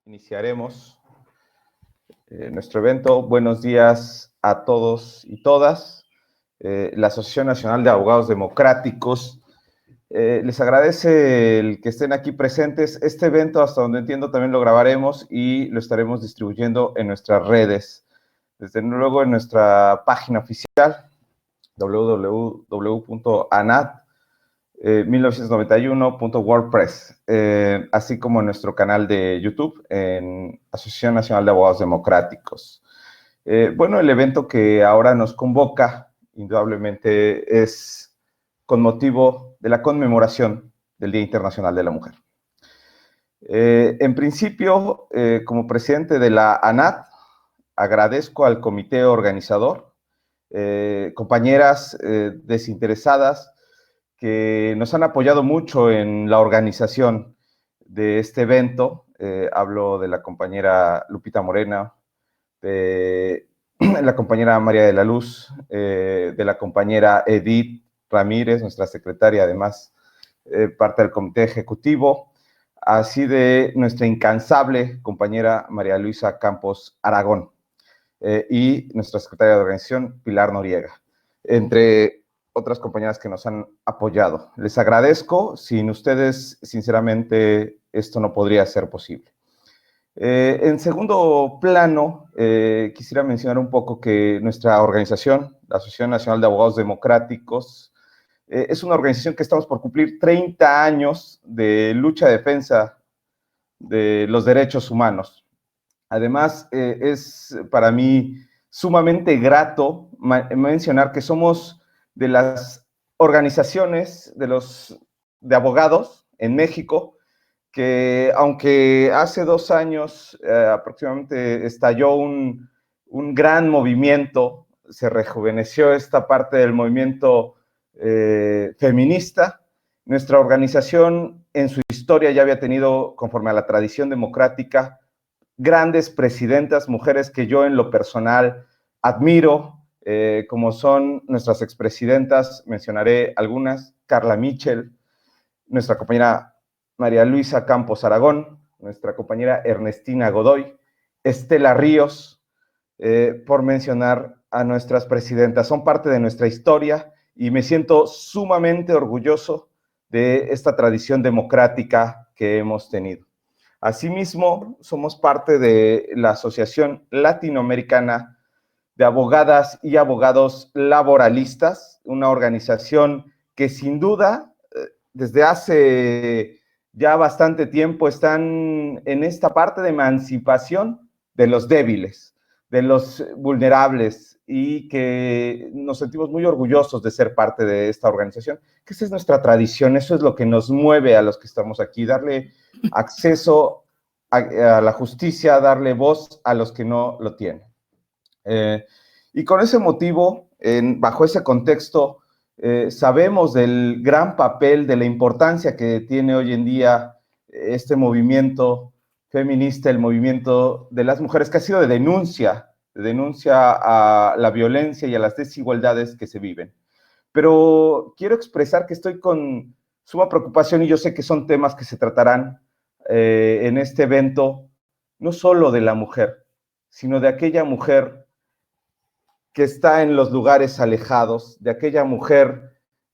Iniciaremos nuestro evento. Buenos días a todos y todas. La Asociación Nacional de Abogados Democráticos les agradece el que estén aquí presentes. Este evento, hasta donde entiendo, también lo grabaremos y lo estaremos distribuyendo en nuestras redes. Desde luego en nuestra página oficial, www.anat1991.wordpress, así como en nuestro canal de YouTube, en Asociación Nacional de Abogados Democráticos. Bueno, el evento que ahora nos convoca, indudablemente, es con motivo de la conmemoración del Día Internacional de la Mujer. En principio, como presidente de la ANAT, agradezco al comité organizador, compañeras desinteresadas que nos han apoyado mucho en la organización de este evento. Hablo de la compañera Lupita Morena, de la compañera María de la Luz, de la compañera Edith Ramírez, nuestra secretaria, además parte del comité ejecutivo, así de nuestra incansable compañera María Luisa Campos Aragón y nuestra secretaria de organización, Pilar Noriega, entre otras compañeras que nos han apoyado. Les agradezco. Sin ustedes, sinceramente, esto no podría ser posible. En segundo plano, quisiera mencionar un poco que nuestra organización, la Asociación Nacional de Abogados Democráticos, es una organización que estamos por cumplir 30 años de lucha de defensa de los derechos humanos. Además, es para mí sumamente grato mencionar que somos de las organizaciones de abogados en México que, aunque hace 2 años aproximadamente estalló un gran movimiento, se rejuveneció esta parte del movimiento feminista, nuestra organización en su historia ya había tenido, conforme a la tradición democrática, grandes presidentas, mujeres que yo en lo personal admiro, como son nuestras expresidentas, mencionaré algunas: Carla Michel, nuestra compañera María Luisa Campos Aragón, nuestra compañera Ernestina Godoy, Estela Ríos, por mencionar a nuestras presidentas. Son parte de nuestra historia y me siento sumamente orgulloso de esta tradición democrática que hemos tenido. Asimismo, somos parte de la Asociación Latinoamericana de Abogadas y Abogados Laboralistas, una organización que sin duda, desde hace ya bastante tiempo, están en esta parte de emancipación de los débiles, de los vulnerables, y que nos sentimos muy orgullosos de ser parte de esta organización, que esa es nuestra tradición, eso es lo que nos mueve a los que estamos aquí, darle acceso a la justicia, darle voz a los que no lo tienen. Y con ese motivo, bajo ese contexto, sabemos del gran papel, de la importancia que tiene hoy en día este movimiento feminista, el movimiento de las mujeres, que ha sido de denuncia a la violencia y a las desigualdades que se viven. Pero quiero expresar que estoy con suma preocupación, y yo sé que son temas que se tratarán en este evento, no solo de la mujer, sino de aquella mujer que está en los lugares alejados, de aquella mujer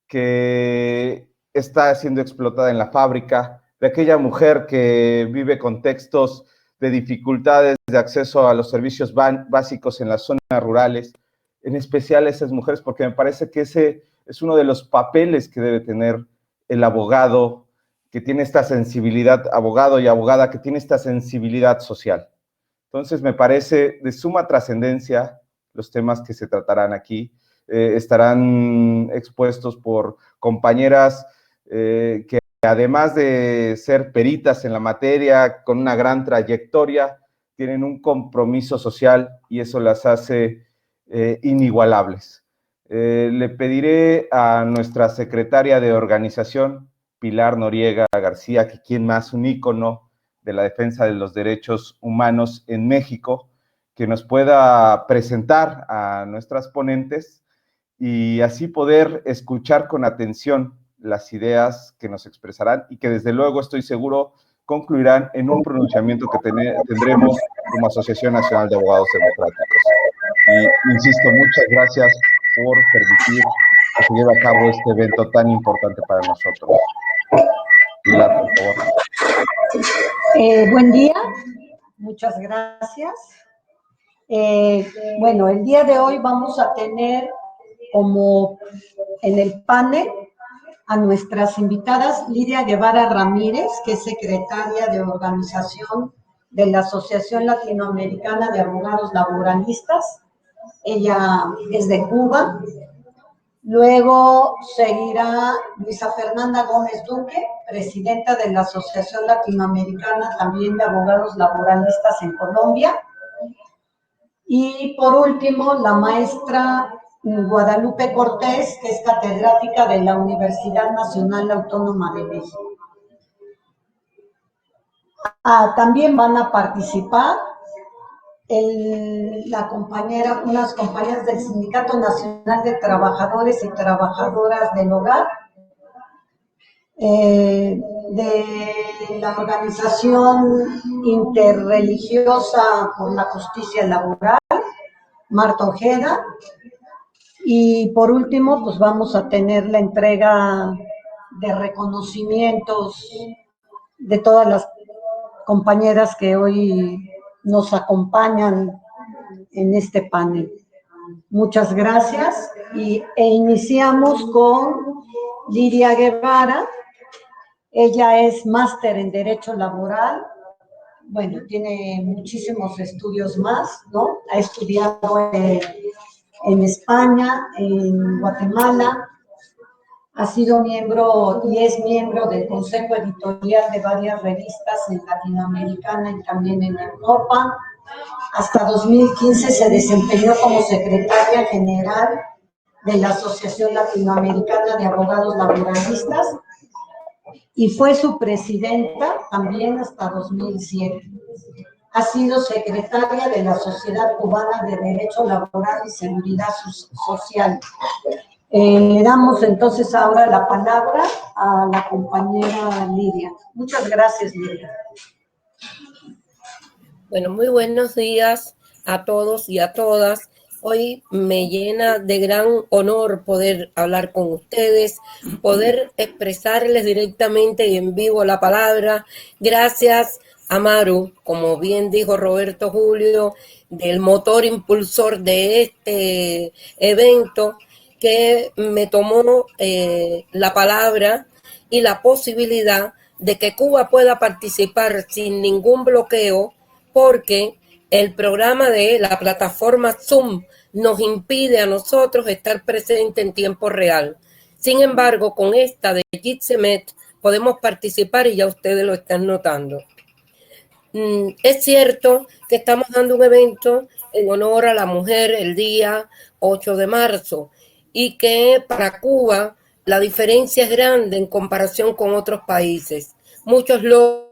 que está siendo explotada en la fábrica, de aquella mujer que vive contextos de dificultades de acceso a los servicios básicos en las zonas rurales, en especial esas mujeres, porque me parece que ese es uno de los papeles que debe tener el abogado, que tiene esta sensibilidad, abogado y abogada, que tiene esta sensibilidad social. Entonces, me parece de suma trascendencia los temas que se tratarán aquí. Estarán expuestos por compañeras que, además de ser peritas en la materia, con una gran trayectoria, tienen un compromiso social y eso las hace inigualables. Le pediré a nuestra secretaria de organización, Pilar Noriega García, que quien más, un ícono de la defensa de los derechos humanos en México, que nos pueda presentar a nuestras ponentes y así poder escuchar con atención las ideas que nos expresarán y que desde luego estoy seguro concluirán en un pronunciamiento que tendremos como Asociación Nacional de Abogados Democráticos. Y insisto, muchas gracias por permitir que se lleve a cabo este evento tan importante para nosotros. Pilar, por favor. Buen día, muchas gracias. Bueno, el día de hoy vamos a tener como en el panel a nuestras invitadas Lidia Guevara Ramírez, que es secretaria de organización de la Asociación Latinoamericana de Abogados Laboralistas. Ella es de Cuba. Luego seguirá Luisa Fernanda Gómez Duque, presidenta de la Asociación Latinoamericana también de Abogados Laboralistas en Colombia. Y por último, la maestra Guadalupe Cortés, que es catedrática de la Universidad Nacional Autónoma de México. También van a participar unas compañeras del Sindicato Nacional de Trabajadores y Trabajadoras del Hogar, de la Organización Interreligiosa por la Justicia Laboral, Marta Ojeda, y por último, pues vamos a tener la entrega de reconocimientos de todas las compañeras que hoy nos acompañan en este panel. Muchas gracias e iniciamos con Lidia Guevara. Ella es máster en Derecho Laboral. Bueno, tiene muchísimos estudios más, ¿no? Ha estudiado en España, en Guatemala. Ha sido miembro y es miembro del consejo editorial de varias revistas en Latinoamericana y también en Europa. Hasta 2015 se desempeñó como secretaria general de la Asociación Latinoamericana de Abogados Laboralistas y fue su presidenta también hasta 2007. Ha sido secretaria de la Sociedad Cubana de Derecho Laboral y Seguridad Social. Le damos entonces ahora la palabra a la compañera Lidia. Muchas gracias, Lidia. Bueno, muy buenos días a todos y a todas. Hoy me llena de gran honor poder hablar con ustedes, poder expresarles directamente y en vivo la palabra. Gracias a Maru, como bien dijo Roberto Julio, del motor impulsor de este evento, que me tomó la palabra y la posibilidad de que Cuba pueda participar sin ningún bloqueo, porque el programa de la plataforma Zoom nos impide a nosotros estar presentes en tiempo real. Sin embargo, con esta de Jitsi-Met podemos participar y ya ustedes lo están notando. Es cierto que estamos dando un evento en honor a la mujer el día 8 de marzo y que para Cuba la diferencia es grande en comparación con otros países. Muchos logros,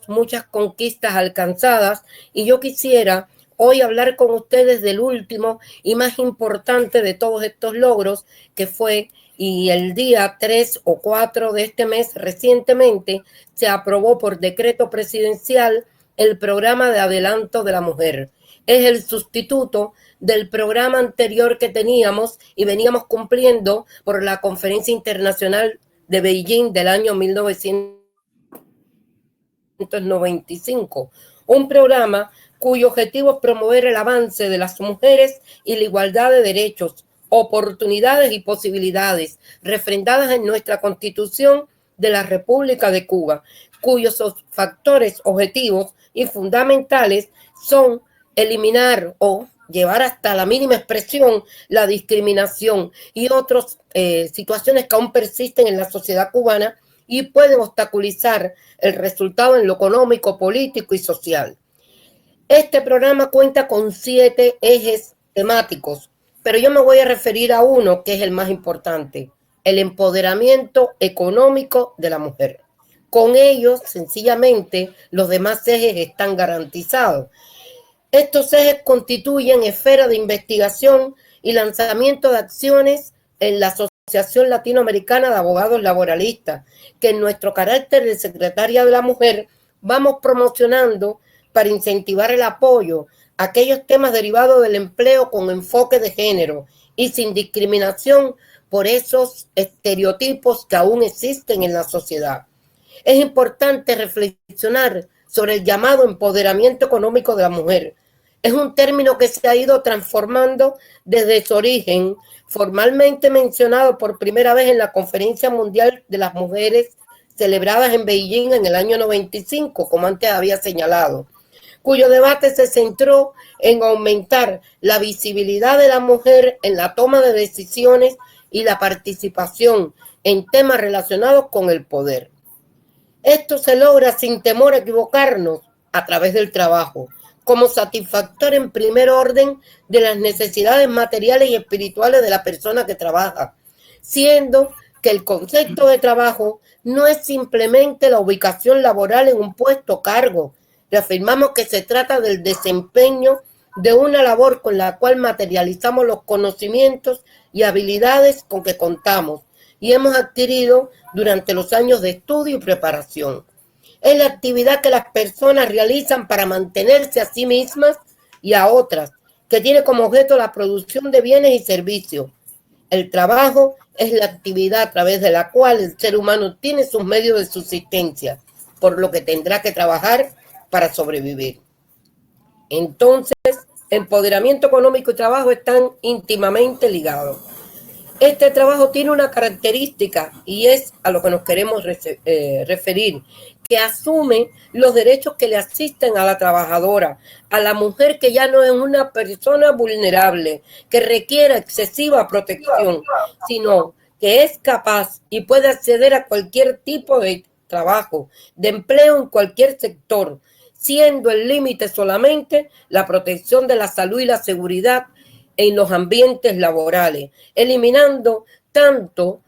muchas conquistas alcanzadas, y yo quisiera hoy hablar con ustedes del último y más importante de todos estos logros, que fue, y el día 3 o 4 de este mes recientemente se aprobó por decreto presidencial el programa de adelanto de la mujer. Es el sustituto del programa anterior que teníamos y veníamos cumpliendo por la Conferencia Internacional de Beijing del año 1995, un programa cuyo objetivo es promover el avance de las mujeres y la igualdad de derechos, oportunidades y posibilidades refrendadas en nuestra Constitución de la República de Cuba, cuyos factores objetivos y fundamentales son eliminar o llevar hasta la mínima expresión la discriminación y otras situaciones que aún persisten en la sociedad cubana y pueden obstaculizar el resultado en lo económico, político y social. Este programa cuenta con 7 ejes temáticos, pero yo me voy a referir a uno que es el más importante: el empoderamiento económico de la mujer. Con ellos, sencillamente, los demás ejes están garantizados. Estos ejes constituyen esfera de investigación y lanzamiento de acciones en la sociedad Asociación Latinoamericana de Abogados Laboralistas, que en nuestro carácter de secretaria de la mujer vamos promocionando para incentivar el apoyo a aquellos temas derivados del empleo con enfoque de género y sin discriminación por esos estereotipos que aún existen en la sociedad. Es importante reflexionar sobre el llamado empoderamiento económico de la mujer. Es un término que se ha ido transformando desde su origen, formalmente mencionado por primera vez en la Conferencia Mundial de las Mujeres celebradas en Beijing en el año 95, como antes había señalado, cuyo debate se centró en aumentar la visibilidad de la mujer en la toma de decisiones y la participación en temas relacionados con el poder. Esto se logra sin temor a equivocarnos a través del trabajo, como satisfactor en primer orden de las necesidades materiales y espirituales de la persona que trabaja, siendo que el concepto de trabajo no es simplemente la ubicación laboral en un puesto o cargo. Reafirmamos que se trata del desempeño de una labor con la cual materializamos los conocimientos y habilidades con que contamos y hemos adquirido durante los años de estudio y preparación. Es la actividad que las personas realizan para mantenerse a sí mismas y a otras, que tiene como objeto la producción de bienes y servicios. El trabajo es la actividad a través de la cual el ser humano tiene sus medios de subsistencia, por lo que tendrá que trabajar para sobrevivir. Entonces, empoderamiento económico y trabajo están íntimamente ligados. Este trabajo tiene una característica y es a lo que nos queremos referir, que asume los derechos que le asisten a la trabajadora, a la mujer que ya no es una persona vulnerable, que requiera excesiva protección, sino que es capaz y puede acceder a cualquier tipo de trabajo, de empleo en cualquier sector, siendo el límite solamente la protección de la salud y la seguridad en los ambientes laborales, eliminando tanto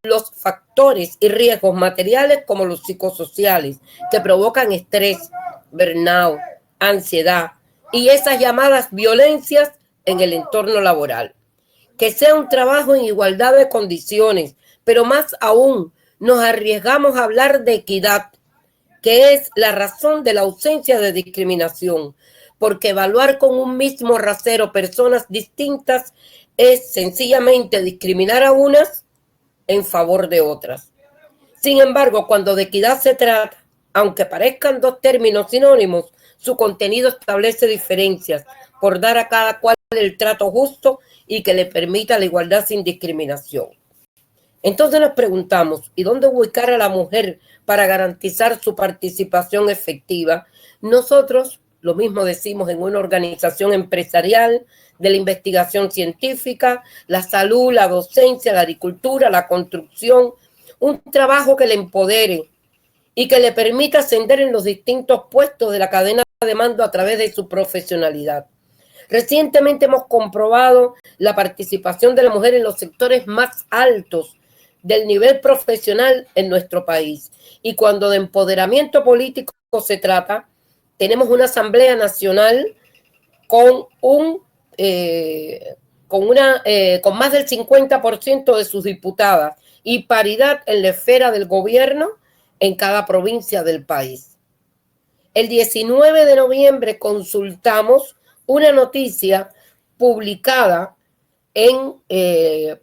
los factores y riesgos materiales como los psicosociales que provocan estrés, burnout, ansiedad y esas llamadas violencias en el entorno laboral. Que sea un trabajo en igualdad de condiciones, pero más aún nos arriesgamos a hablar de equidad, que es la razón de la ausencia de discriminación, porque evaluar con un mismo rasero personas distintas es sencillamente discriminar a unas en favor de otras. Sin embargo, cuando de equidad se trata, aunque parezcan dos términos sinónimos, su contenido establece diferencias por dar a cada cual el trato justo y que le permita la igualdad sin discriminación. Entonces nos preguntamos, ¿y dónde ubicar a la mujer para garantizar su participación efectiva? Nosotros lo mismo decimos en una organización empresarial, de la investigación científica, la salud, la docencia, la agricultura, la construcción, un trabajo que le empodere y que le permita ascender en los distintos puestos de la cadena de mando a través de su profesionalidad. Recientemente hemos comprobado la participación de la mujer en los sectores más altos del nivel profesional en nuestro país. Y cuando de empoderamiento político se trata, tenemos una Asamblea Nacional con más del 50% de sus diputadas y paridad en la esfera del gobierno en cada provincia del país. El 19 de noviembre consultamos una noticia publicada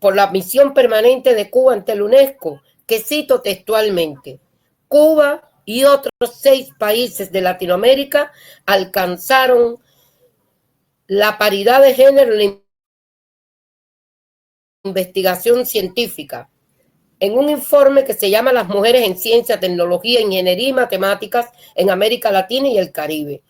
por la Misión Permanente de Cuba ante la UNESCO, que cito textualmente: Cuba y otros 6 países de Latinoamérica alcanzaron la paridad de género en la investigación científica, en un informe que se llama Las mujeres en ciencia, tecnología, ingeniería y matemáticas en América Latina y el Caribe.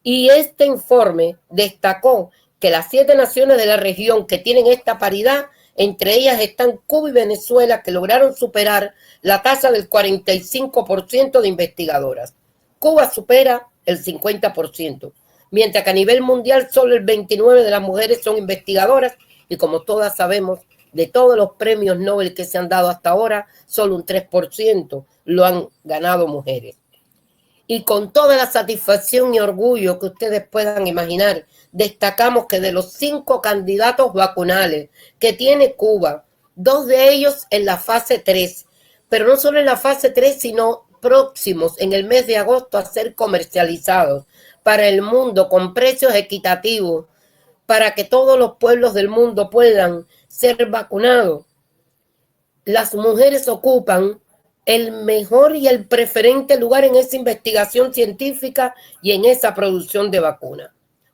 Y este informe destacó que las 7 naciones de la región que tienen esta paridad, entre ellas están Cuba y Venezuela, que lograron superar la tasa del 45% de investigadoras. Cuba supera el 50%, mientras que a nivel mundial solo el 29% de las mujeres son investigadoras y, como todas sabemos, de todos los premios Nobel que se han dado hasta ahora, solo un 3% lo han ganado mujeres. Y con toda la satisfacción y orgullo que ustedes puedan imaginar, destacamos que de los 5 candidatos vacunales que tiene Cuba 2 de ellos en la fase 3, pero no solo en la fase 3, sino próximos en el mes de agosto a ser comercializados para el mundo con precios equitativos, para que todos los pueblos del mundo puedan ser vacunados. Las mujeres ocupan el mejor y el preferente lugar en esa investigación científica y en esa producción de vacunas.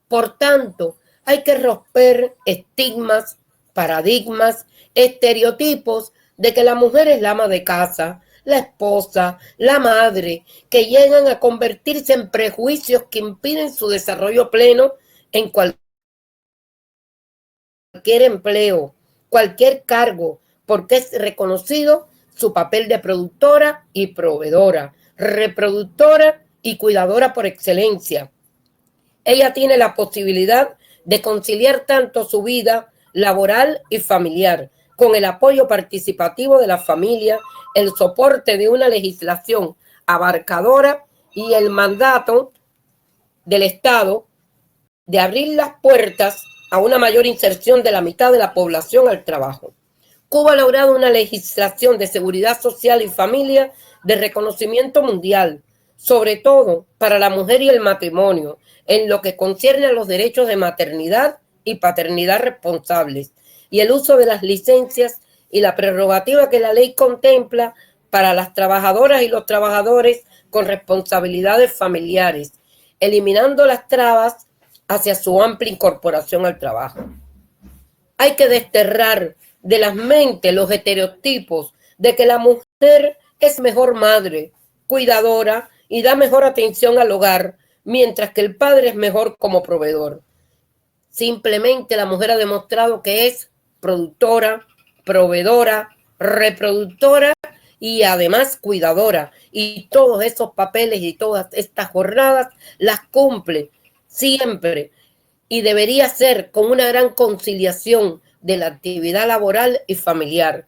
Por tanto, hay que romper estigmas, paradigmas, estereotipos de que la mujer es la ama de casa, la esposa, la madre, que llegan a convertirse en prejuicios que impiden su desarrollo pleno en cualquier empleo, cualquier cargo, porque es reconocido su papel de productora y proveedora, reproductora y cuidadora por excelencia. Ella tiene la posibilidad de conciliar tanto su vida laboral y familiar, con el apoyo participativo de la familia, el soporte de una legislación abarcadora y el mandato del Estado de abrir las puertas a una mayor inserción de la mitad de la población al trabajo. Cuba ha logrado una legislación de seguridad social y familia de reconocimiento mundial, sobre todo para la mujer y el matrimonio, en lo que concierne a los derechos de maternidad y paternidad responsables, y el uso de las licencias y la prerrogativa que la ley contempla para las trabajadoras y los trabajadores con responsabilidades familiares, eliminando las trabas hacia su amplia incorporación al trabajo. Hay que desterrar de las mentes los estereotipos de que la mujer es mejor madre, cuidadora y da mejor atención al hogar, mientras que el padre es mejor como proveedor. Simplemente la mujer ha demostrado que es productora, proveedora, reproductora y además cuidadora. Y todos esos papeles y todas estas jornadas las cumple siempre. Y debería ser con una gran conciliación de la actividad laboral y familiar.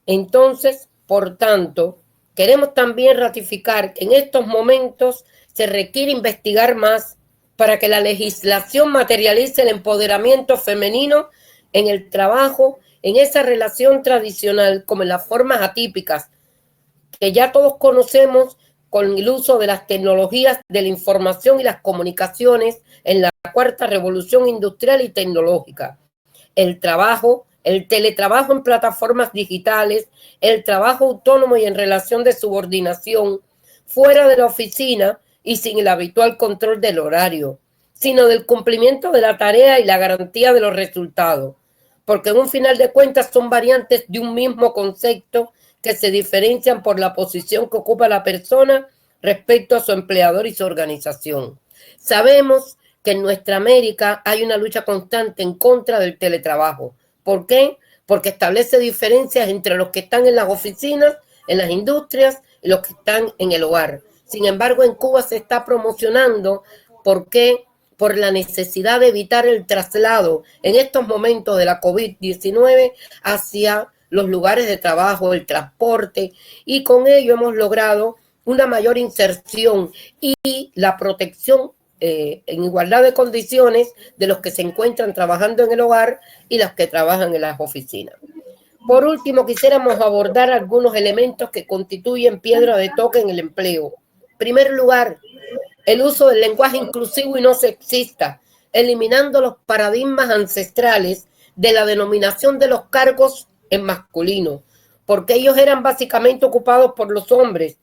Entonces, por tanto, queremos también ratificar que en estos momentos se requiere investigar más para que la legislación materialice el empoderamiento femenino en el trabajo, en esa relación tradicional como en las formas atípicas que ya todos conocemos con el uso de las tecnologías de la información y las comunicaciones en la cuarta revolución industrial y tecnológica. El trabajo, el teletrabajo en plataformas digitales, el trabajo autónomo y en relación de subordinación, fuera de la oficina y sin el habitual control del horario, sino del cumplimiento de la tarea y la garantía de los resultados, porque en un final de cuentas son variantes de un mismo concepto que se diferencian por la posición que ocupa la persona respecto a su empleador y su organización. Sabemos que en nuestra América hay una lucha constante en contra del teletrabajo. ¿Por qué? Porque establece diferencias entre los que están en las oficinas, en las industrias y los que están en el hogar. Sin embargo, en Cuba se está promocionando. ¿Por qué? Por la necesidad de evitar el traslado en estos momentos de la COVID-19 hacia los lugares de trabajo, el transporte, y con ello hemos logrado una mayor inserción y la protección en igualdad de condiciones de los que se encuentran trabajando en el hogar y los que trabajan en las oficinas. Por último, quisiéramos abordar algunos elementos que constituyen piedra de toque en el empleo. En primer lugar, el uso del lenguaje inclusivo y no sexista, eliminando los paradigmas ancestrales de la denominación de los cargos en masculino, porque ellos eran básicamente ocupados por los hombres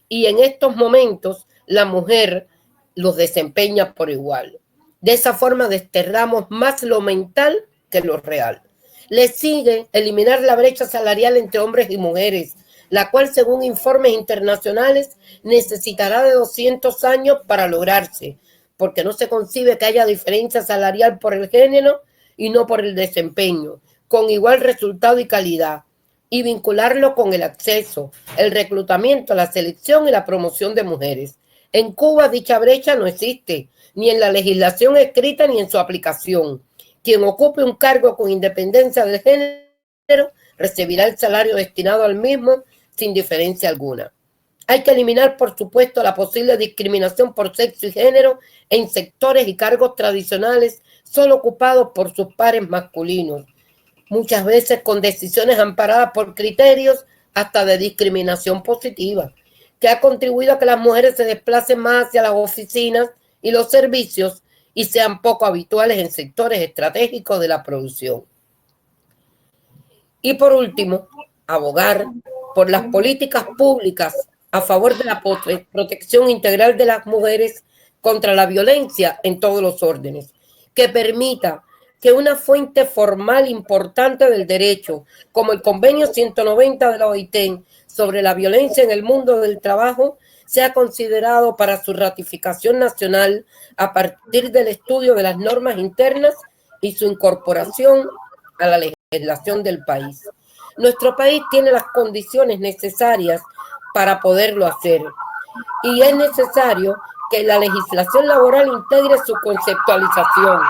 y en estos momentos la mujer los desempeña por igual. De esa forma desterramos más lo mental que lo real. Le sigue eliminar la brecha salarial entre hombres y mujeres, la cual, según informes internacionales, necesitará de 200 años para lograrse, porque no se concibe que haya diferencia salarial por el género y no por el desempeño, con igual resultado y calidad, y vincularlo con el acceso, el reclutamiento, la selección y la promoción de mujeres. En Cuba dicha brecha no existe, ni en la legislación escrita ni en su aplicación. Quien ocupe un cargo con independencia del género recibirá el salario destinado al mismo sin diferencia alguna. Hay que eliminar, por supuesto, la posible discriminación por sexo y género en sectores y cargos tradicionales solo ocupados por sus pares masculinos. muchas veces con decisiones amparadas por criterios hasta de discriminación positiva, que ha contribuido a que las mujeres se desplacen más hacia las oficinas y los servicios y sean poco habituales en sectores estratégicos de la producción. Y por último, abogar por las políticas públicas a favor de la protección integral de las mujeres contra la violencia en todos los órdenes, que permita que una fuente formal importante del derecho, como el Convenio 190 de la OIT sobre la violencia en el mundo del trabajo, sea considerado para su ratificación nacional a partir del estudio de las normas internas y su incorporación a la legislación del país. Nuestro país tiene las condiciones necesarias para poderlo hacer y es necesario que la legislación laboral integre su conceptualización.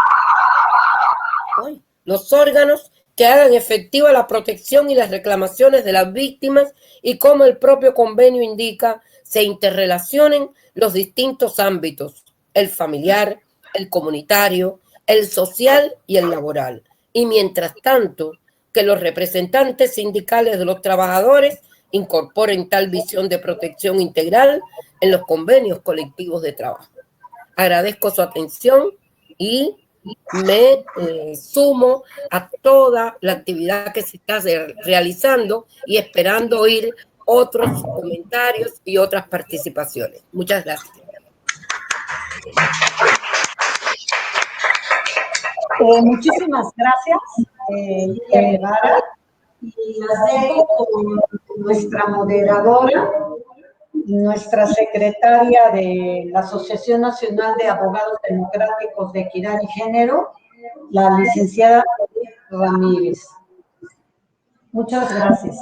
Los órganos que hagan efectiva la protección y las reclamaciones de las víctimas y, como el propio convenio indica, se interrelacionen los distintos ámbitos, el familiar, el comunitario, el social y el laboral. Y mientras tanto, que los representantes sindicales de los trabajadores incorporen tal visión de protección integral en los convenios colectivos de trabajo. Agradezco su atención y me sumo a toda la actividad que se está realizando y esperando oír otros comentarios y otras participaciones. Muchas gracias. Muchísimas gracias, Lidia Guevara. Y las dejo con nuestra moderadora, nuestra secretaria de la Asociación Nacional de Abogados Democráticos de Equidad y Género, la licenciada Ramírez. Muchas gracias.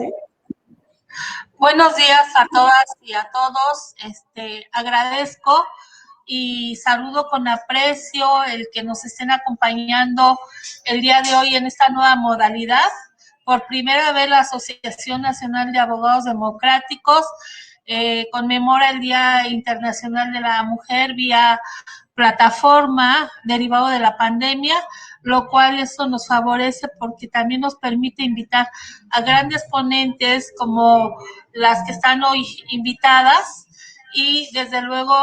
Buenos días a todas y a todos. Agradezco y saludo con aprecio el que nos estén acompañando el día de hoy en esta nueva modalidad. Por primera vez la Asociación Nacional de Abogados Democráticos conmemora el Día Internacional de la Mujer vía plataforma derivado de la pandemia, lo cual eso nos favorece porque también nos permite invitar a grandes ponentes como las que están hoy invitadas y desde luego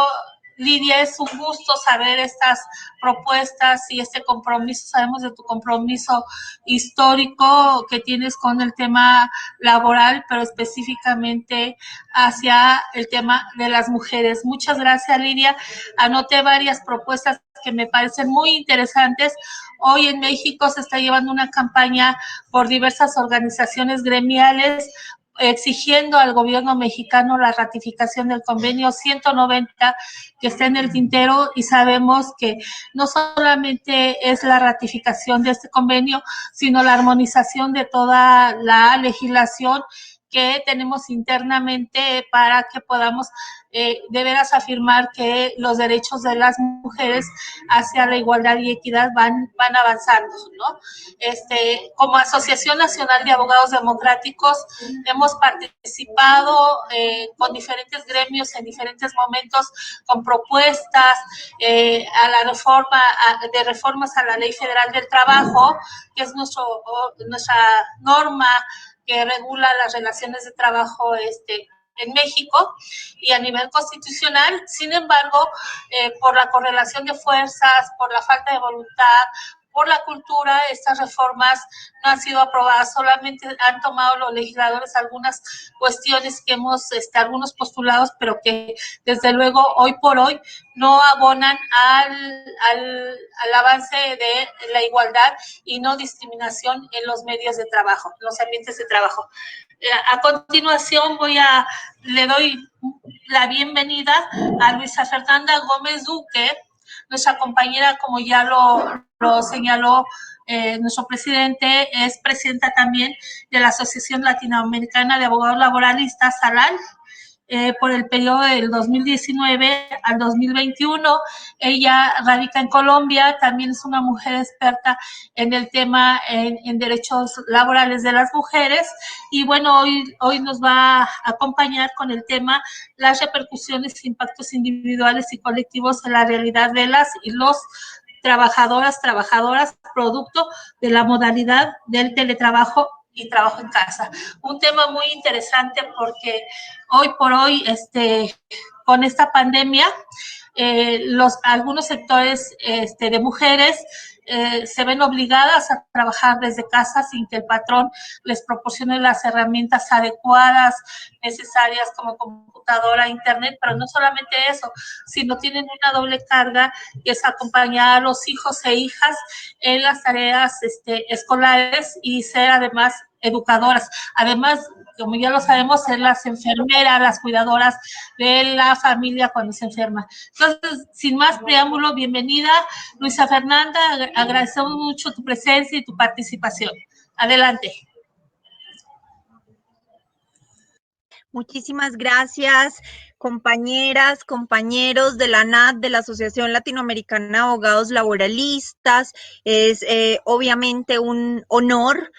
Lidia, es un gusto saber estas propuestas y este compromiso. Sabemos de tu compromiso histórico que tienes con el tema laboral, pero específicamente hacia el tema de las mujeres. Muchas gracias, Lidia. Anoté varias propuestas que me parecen muy interesantes. Hoy en México se está llevando una campaña por diversas organizaciones gremiales exigiendo al gobierno mexicano la ratificación del convenio 190 que está en el tintero, y sabemos que no solamente es la ratificación de este convenio, sino la armonización de toda la legislación que tenemos internamente para que podamos de veras afirmar que los derechos de las mujeres hacia la igualdad y equidad van avanzando, ¿no? Como Asociación Nacional de Abogados Democráticos hemos participado con diferentes gremios en diferentes momentos con propuestas a la reformas a la Ley Federal del Trabajo, que es nuestra norma que regula las relaciones de trabajo en México y a nivel constitucional. Sin embargo, por la correlación de fuerzas, por la falta de voluntad, por la cultura, estas reformas no han sido aprobadas. Solamente han tomado los legisladores algunas cuestiones que hemos, algunos postulados, pero que desde luego hoy por hoy no abonan al avance de la igualdad y no discriminación en los medios de trabajo, en los ambientes de trabajo. A continuación le doy la bienvenida a Luisa Fernanda Gómez Duque, nuestra compañera, como ya lo señaló nuestro presidente, es presidenta también de la Asociación Latinoamericana de Abogados Laboralistas, ALAL, por el periodo del 2019 al 2021. Ella radica en Colombia, también es una mujer experta en el tema en derechos laborales de las mujeres, y bueno, hoy nos va a acompañar con el tema las repercusiones e impactos individuales y colectivos en la realidad de las y los trabajadoras producto de la modalidad del teletrabajo y trabajo en casa. Un tema muy interesante porque hoy por hoy, con esta pandemia, algunos sectores de mujeres se ven obligadas a trabajar desde casa sin que el patrón les proporcione las herramientas adecuadas, necesarias como computadora, internet, pero no solamente eso, sino tienen una doble carga que es acompañar a los hijos e hijas en las tareas escolares y ser además educadoras. Además, como ya lo sabemos, ser las enfermeras, las cuidadoras de la familia cuando se enferma. Entonces, sin más preámbulo, bienvenida, Luisa Fernanda, agradecemos mucho tu presencia y tu participación. Adelante. Muchísimas gracias, compañeras, compañeros de la ANAT, de la Asociación Latinoamericana de Abogados Laboralistas. Es obviamente un honor.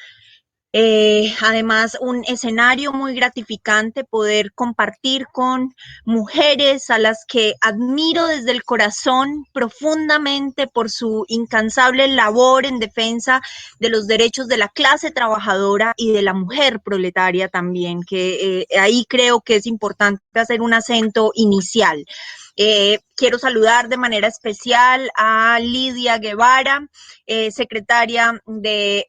Además, un escenario muy gratificante poder compartir con mujeres a las que admiro desde el corazón profundamente por su incansable labor en defensa de los derechos de la clase trabajadora y de la mujer proletaria también, que ahí creo que es importante hacer un acento inicial. Quiero saludar de manera especial a Lidia Guevara, secretaria de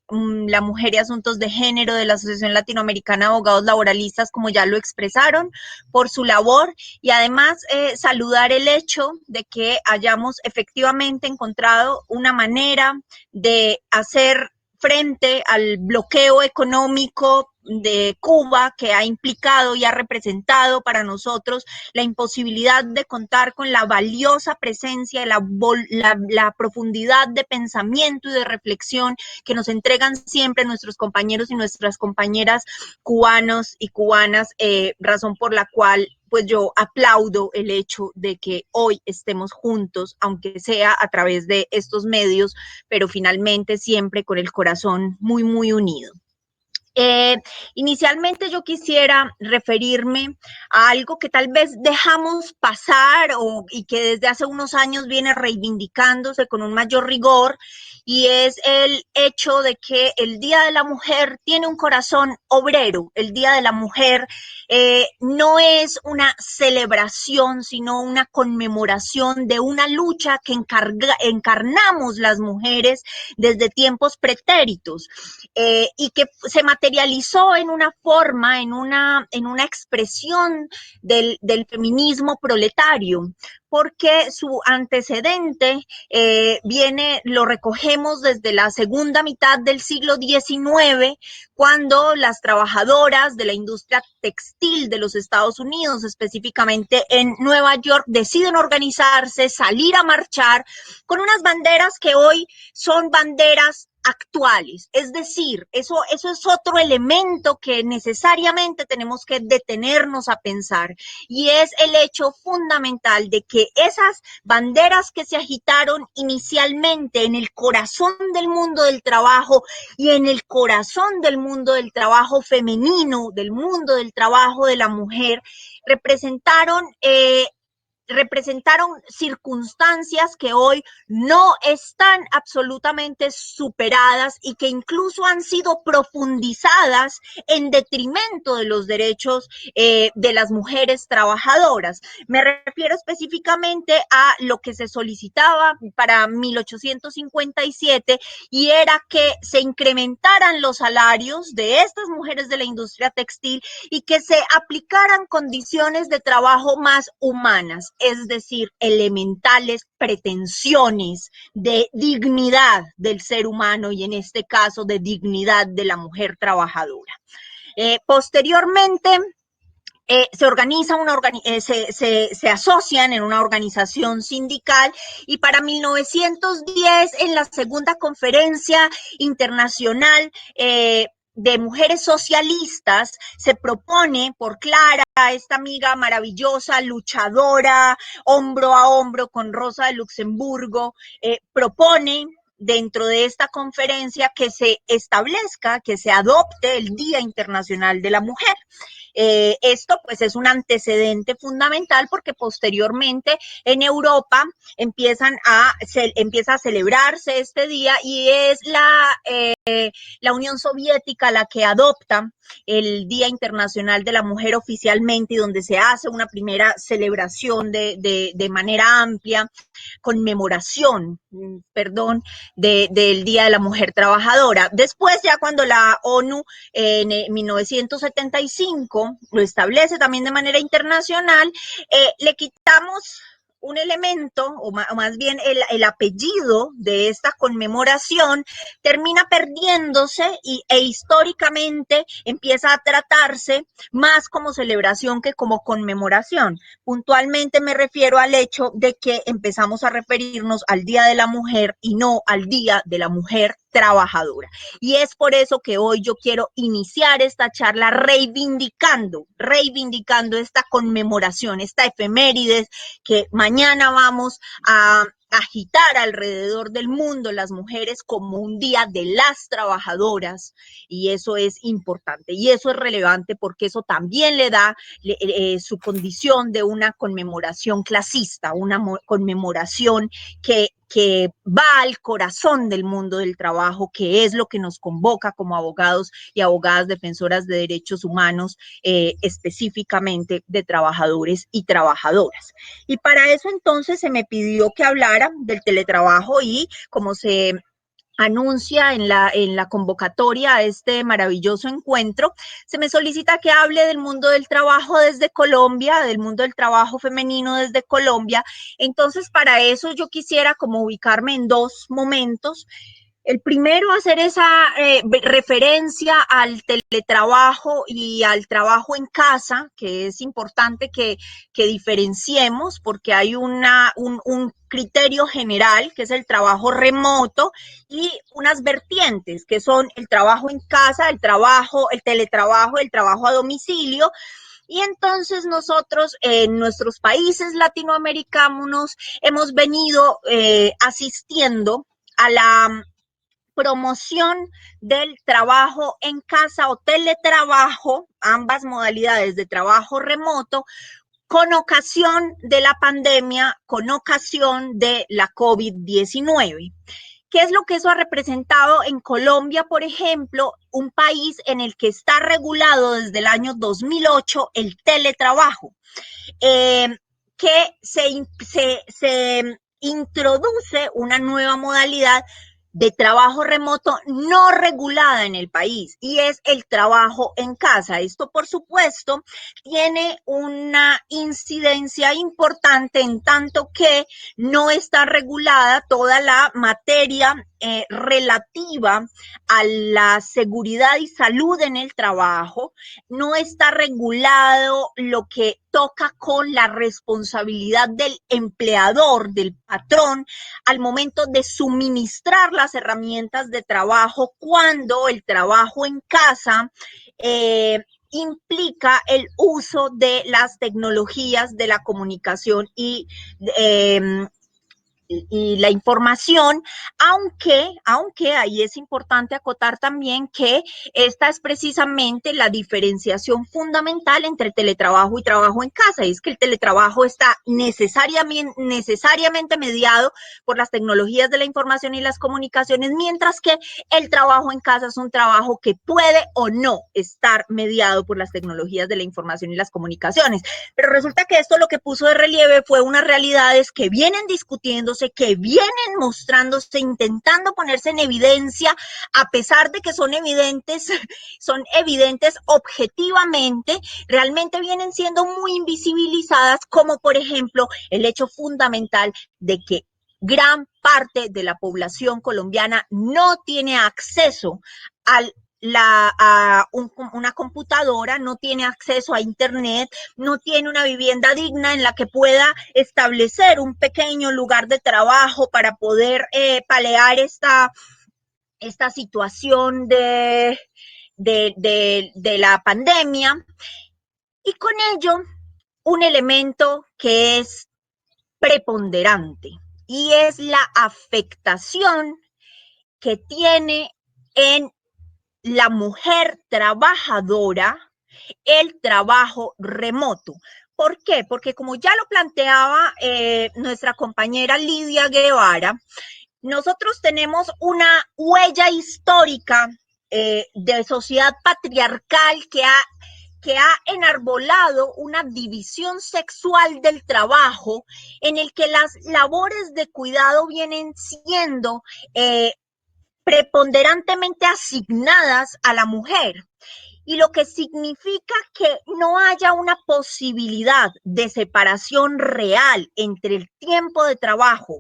la Mujer y Asuntos de Género de la Asociación Latinoamericana de Abogados Laboralistas, como ya lo expresaron, por su labor, y además saludar el hecho de que hayamos efectivamente encontrado una manera de hacer frente al bloqueo económico de Cuba, que ha implicado y ha representado para nosotros la imposibilidad de contar con la valiosa presencia, la profundidad de pensamiento y de reflexión que nos entregan siempre nuestros compañeros y nuestras compañeras cubanos y cubanas, razón por la cual pues yo aplaudo el hecho de que hoy estemos juntos, aunque sea a través de estos medios, pero finalmente siempre con el corazón muy, muy unido. Inicialmente yo quisiera referirme a algo que tal vez dejamos pasar y que desde hace unos años viene reivindicándose con un mayor rigor, y es el hecho de que el Día de la Mujer tiene un corazón obrero. El Día de la Mujer no es una celebración, sino una conmemoración de una lucha que encarnamos las mujeres desde tiempos pretéritos, y que se materializó en una forma, en una expresión del feminismo proletario, porque su antecedente lo recogemos desde la segunda mitad del siglo XIX, cuando las trabajadoras de la industria textil de los Estados Unidos, específicamente en Nueva York, deciden organizarse, salir a marchar con unas banderas que hoy son banderas actuales. Es decir, eso es otro elemento que necesariamente tenemos que detenernos a pensar, y es el hecho fundamental de que esas banderas que se agitaron inicialmente en el corazón del mundo del trabajo y en el corazón del mundo del trabajo femenino, del mundo del trabajo de la mujer, representaron circunstancias que hoy no están absolutamente superadas y que incluso han sido profundizadas en detrimento de los derechos de las mujeres trabajadoras. Me refiero específicamente a lo que se solicitaba para 1857, y era que se incrementaran los salarios de estas mujeres de la industria textil y que se aplicaran condiciones de trabajo más humanas, es decir, elementales pretensiones de dignidad del ser humano, y en este caso de dignidad de la mujer trabajadora. Posteriormente, se asocian en una organización sindical, y para 1910, en la segunda conferencia internacional de mujeres socialistas, se propone por Clara, esta amiga maravillosa, luchadora, hombro a hombro con Rosa de Luxemburgo, propone dentro de esta conferencia que se establezca, que se adopte el Día Internacional de la Mujer. Esto pues es un antecedente fundamental porque posteriormente en Europa empieza a celebrarse este día y es la Unión Soviética la que adopta el Día Internacional de la Mujer oficialmente y donde se hace una primera celebración de manera amplia, conmemoración, del Día de la Mujer Trabajadora. Después, ya cuando la ONU en 1975 lo establece también de manera internacional, le quitamos un elemento, o más bien el apellido de esta conmemoración termina perdiéndose e históricamente empieza a tratarse más como celebración que como conmemoración. Puntualmente me refiero al hecho de que empezamos a referirnos al Día de la Mujer y no al Día de la Mujer Trabajadora. Y es por eso que hoy yo quiero iniciar esta charla reivindicando esta conmemoración, esta efemérides que mañana vamos a agitar alrededor del mundo las mujeres como un día de las trabajadoras, y eso es importante y eso es relevante porque eso también le da su condición de una conmemoración clasista, una conmemoración que va al corazón del mundo del trabajo, que es lo que nos convoca como abogados y abogadas defensoras de derechos humanos, específicamente de trabajadores y trabajadoras. Y para eso entonces se me pidió que hablara del teletrabajo y como se anuncia en la convocatoria a este maravilloso encuentro, se me solicita que hable del mundo del trabajo desde Colombia, del mundo del trabajo femenino desde Colombia. Entonces, para eso yo quisiera como ubicarme en dos momentos. El primero, hacer esa referencia al teletrabajo y al trabajo en casa, que es importante que diferenciemos porque hay un criterio general, que es el trabajo remoto, y unas vertientes, que son el trabajo en casa, el teletrabajo, el trabajo a domicilio. Y entonces nosotros en nuestros países latinoamericanos hemos venido asistiendo a la promoción del trabajo en casa o teletrabajo, ambas modalidades de trabajo remoto, con ocasión de la pandemia, con ocasión de la COVID-19. ¿Qué es lo que eso ha representado en Colombia, por ejemplo, un país en el que está regulado desde el año 2008 el teletrabajo? Que se introduce una nueva modalidad de trabajo remoto no regulada en el país y es el trabajo en casa. Esto, por supuesto, tiene una incidencia importante en tanto que no está regulada toda la materia relativa a la seguridad y salud en el trabajo, no está regulado lo que toca con la responsabilidad del empleador, del patrón, al momento de suministrar las herramientas de trabajo cuando el trabajo en casa implica el uso de las tecnologías de la comunicación y la información, aunque ahí es importante acotar también que esta es precisamente la diferenciación fundamental entre teletrabajo y trabajo en casa, y es que el teletrabajo está necesariamente mediado por las tecnologías de la información y las comunicaciones, mientras que el trabajo en casa es un trabajo que puede o no estar mediado por las tecnologías de la información y las comunicaciones. Pero resulta que esto lo que puso de relieve fue unas realidades que vienen discutiéndose, que vienen mostrándose, intentando ponerse en evidencia, a pesar de que son evidentes objetivamente, realmente vienen siendo muy invisibilizadas, como por ejemplo el hecho fundamental de que gran parte de la población colombiana no tiene acceso a una computadora, no tiene acceso a internet, no tiene una vivienda digna en la que pueda establecer un pequeño lugar de trabajo para poder paliar esta situación de la pandemia. Y con ello, un elemento que es preponderante y es la afectación que tiene en la mujer trabajadora el trabajo remoto. ¿Por qué? Porque como ya lo planteaba nuestra compañera Lidia Guevara, nosotros tenemos una huella histórica de sociedad patriarcal que ha enarbolado una división sexual del trabajo en el que las labores de cuidado vienen siendo preponderantemente asignadas a la mujer. Y lo que significa que no haya una posibilidad de separación real entre el tiempo de trabajo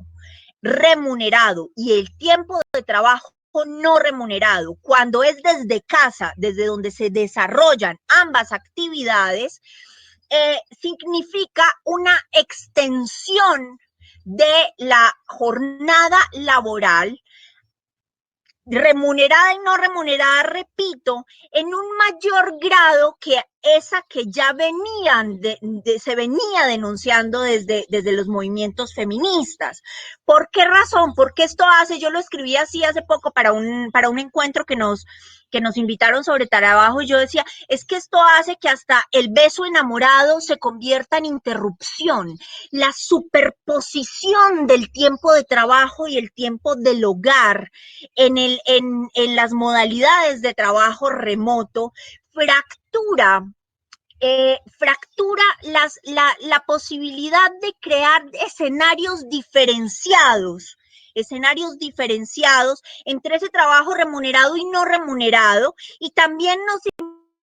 remunerado y el tiempo de trabajo no remunerado, cuando es desde casa, desde donde se desarrollan ambas actividades, significa una extensión de la jornada laboral, remunerada y no remunerada, repito, en un mayor grado que esa que ya se venía denunciando desde los movimientos feministas. ¿Por qué razón? Porque esto hace, yo lo escribí así hace poco para un encuentro que nos invitaron sobre trabajo, y yo decía, es que esto hace que hasta el beso enamorado se convierta en interrupción. La superposición del tiempo de trabajo y el tiempo del hogar en las modalidades de trabajo remoto fractura la posibilidad de crear escenarios diferenciados entre ese trabajo remunerado y no remunerado, y también nos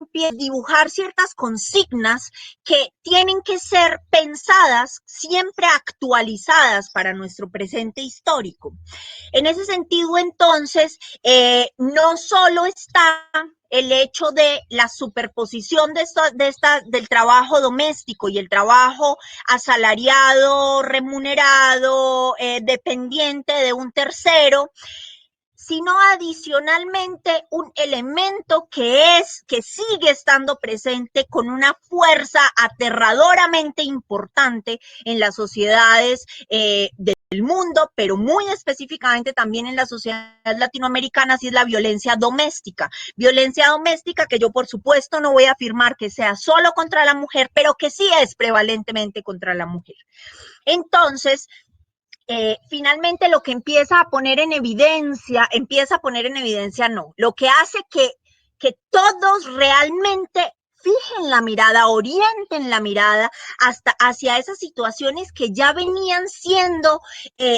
impide dibujar ciertas consignas que tienen que ser pensadas, siempre actualizadas para nuestro presente histórico. En ese sentido, entonces, no solo está el hecho de la superposición del trabajo doméstico y el trabajo asalariado, remunerado, dependiente de un tercero, sino adicionalmente un elemento que sigue estando presente con una fuerza aterradoramente importante en las sociedades del mundo, pero muy específicamente también en las sociedades latinoamericanas, y es la violencia doméstica. Violencia doméstica que yo, por supuesto, no voy a afirmar que sea solo contra la mujer, pero que sí es prevalentemente contra la mujer. Entonces, finalmente lo que empieza a poner en evidencia, lo que hace que todos realmente fijen la mirada, orienten la mirada hacia esas situaciones que ya venían siendo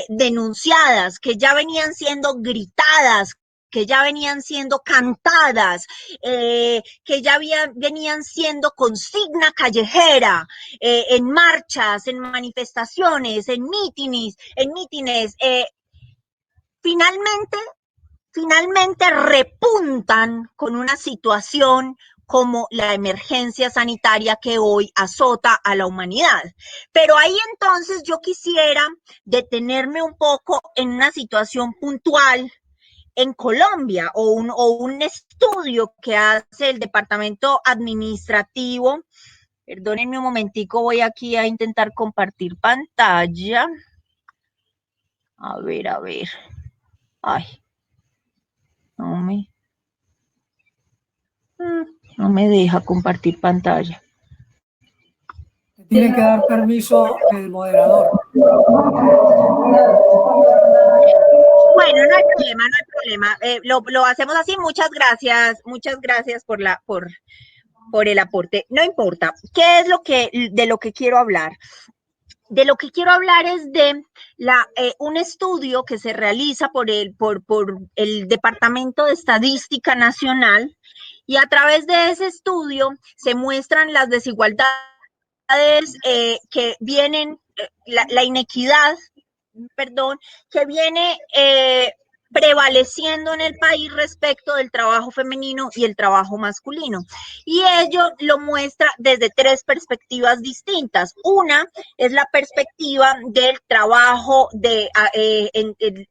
denunciadas, que ya venían siendo gritadas, que ya venían siendo cantadas, que ya venían siendo consigna callejera, en marchas, en manifestaciones, en mítines, finalmente repuntan con una situación como la emergencia sanitaria que hoy azota a la humanidad. Pero ahí entonces yo quisiera detenerme un poco en una situación puntual en Colombia, o un estudio que hace el Departamento Administrativo. Perdónenme un momentico, voy aquí a intentar compartir pantalla. A ver. Ay, no me deja compartir pantalla. Tiene que dar permiso el moderador. Bueno, no hay problema. Lo hacemos así. Muchas gracias por el aporte. No importa. ¿Qué es de lo que quiero hablar? De lo que quiero hablar es de un estudio que se realiza por el Departamento de Estadística Nacional, y a través de ese estudio se muestran las desigualdades que vienen, la inequidad, que viene prevaleciendo en el país respecto del trabajo femenino y el trabajo masculino. Y ello lo muestra desde tres perspectivas distintas. Una es la perspectiva del trabajo,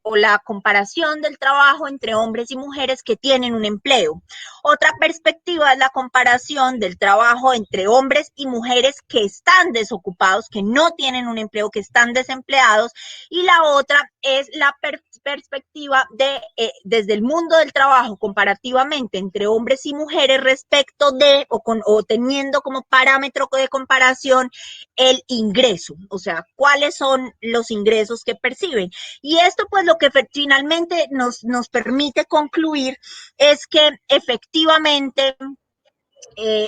o la comparación del trabajo entre hombres y mujeres que tienen un empleo. Otra perspectiva es la comparación del trabajo entre hombres y mujeres que están desocupados, que no tienen un empleo, que están desempleados. Y la otra es la perspectiva desde el mundo del trabajo comparativamente entre hombres y mujeres respecto de o teniendo como parámetro de comparación el ingreso, o sea, cuáles son los ingresos que perciben. Y esto pues lo que finalmente nos permite concluir es que efectivamente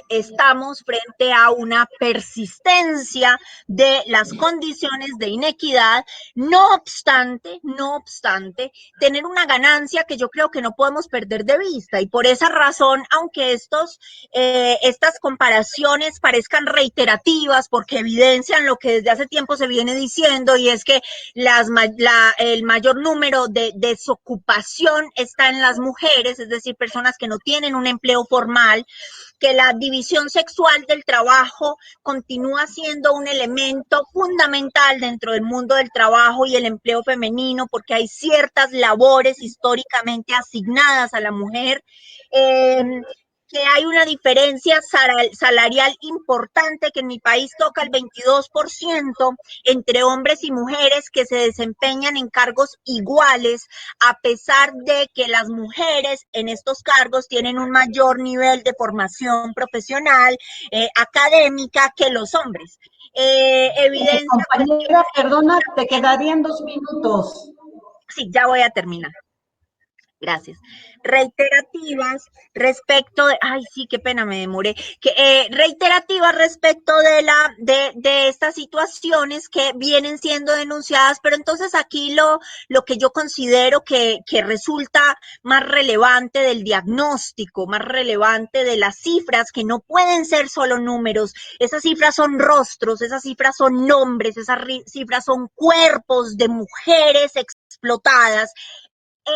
estamos frente a una persistencia de las condiciones de inequidad, no obstante, tener una ganancia que yo creo que no podemos perder de vista, y por esa razón, aunque estas comparaciones parezcan reiterativas porque evidencian lo que desde hace tiempo se viene diciendo, y es que el mayor número de desocupación está en las mujeres, es decir, personas que no tienen un empleo formal, que la división sexual del trabajo continúa siendo un elemento fundamental dentro del mundo del trabajo y el empleo femenino, porque hay ciertas labores históricamente asignadas a la mujer, que hay una diferencia salarial importante que en mi país toca el 22% entre hombres y mujeres que se desempeñan en cargos iguales, a pesar de que las mujeres en estos cargos tienen un mayor nivel formación profesional, académica que los hombres. Evidencia. Compañera, perdona, te quedarían 2 minutos. Sí, ya voy a terminar. Gracias. Reiterativas respecto de, ay, sí, qué pena, me demoré. Reiterativas respecto de estas situaciones que vienen siendo denunciadas, pero entonces aquí lo que yo considero que resulta más relevante del diagnóstico, más relevante de las cifras, que no pueden ser solo números, esas cifras son rostros, esas cifras son nombres, esas cifras son cuerpos de mujeres explotadas,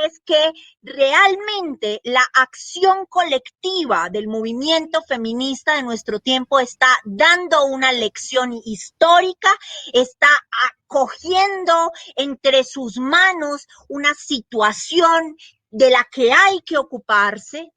es que realmente la acción colectiva del movimiento feminista de nuestro tiempo está dando una lección histórica, está acogiendo entre sus manos una situación de la que hay que ocuparse,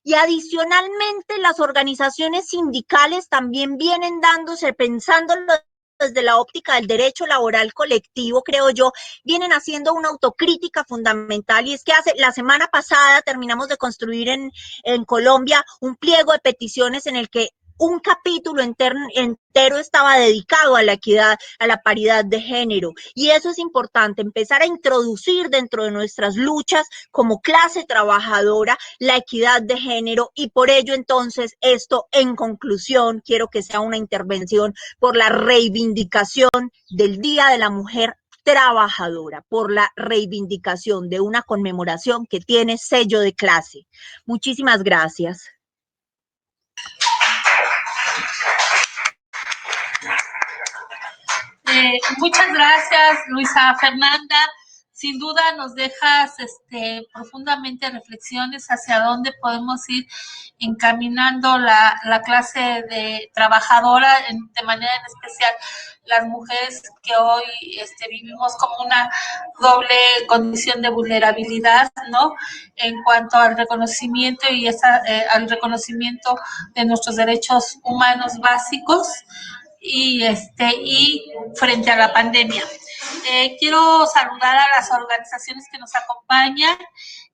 y adicionalmente las organizaciones sindicales también vienen dándose, pensándolo desde la óptica del derecho laboral colectivo, creo yo, vienen haciendo una autocrítica fundamental, y es que la semana pasada terminamos de construir en Colombia un pliego de peticiones en el que un capítulo entero estaba dedicado a la equidad, a la paridad de género, y eso es importante, empezar a introducir dentro de nuestras luchas como clase trabajadora la equidad de género, y por ello entonces esto, en conclusión, quiero que sea una intervención por la reivindicación del Día de la Mujer trabajadora, por la reivindicación de una conmemoración que tiene sello de clase. Muchísimas gracias. Muchas gracias, Luisa Fernanda. Sin duda nos dejas profundamente reflexiones hacia dónde podemos ir encaminando la clase de trabajadora, de manera en especial las mujeres que hoy vivimos como una doble condición de vulnerabilidad, ¿no? En cuanto al reconocimiento y al reconocimiento de nuestros derechos humanos básicos y frente a la pandemia. Quiero saludar a las organizaciones que nos acompañan.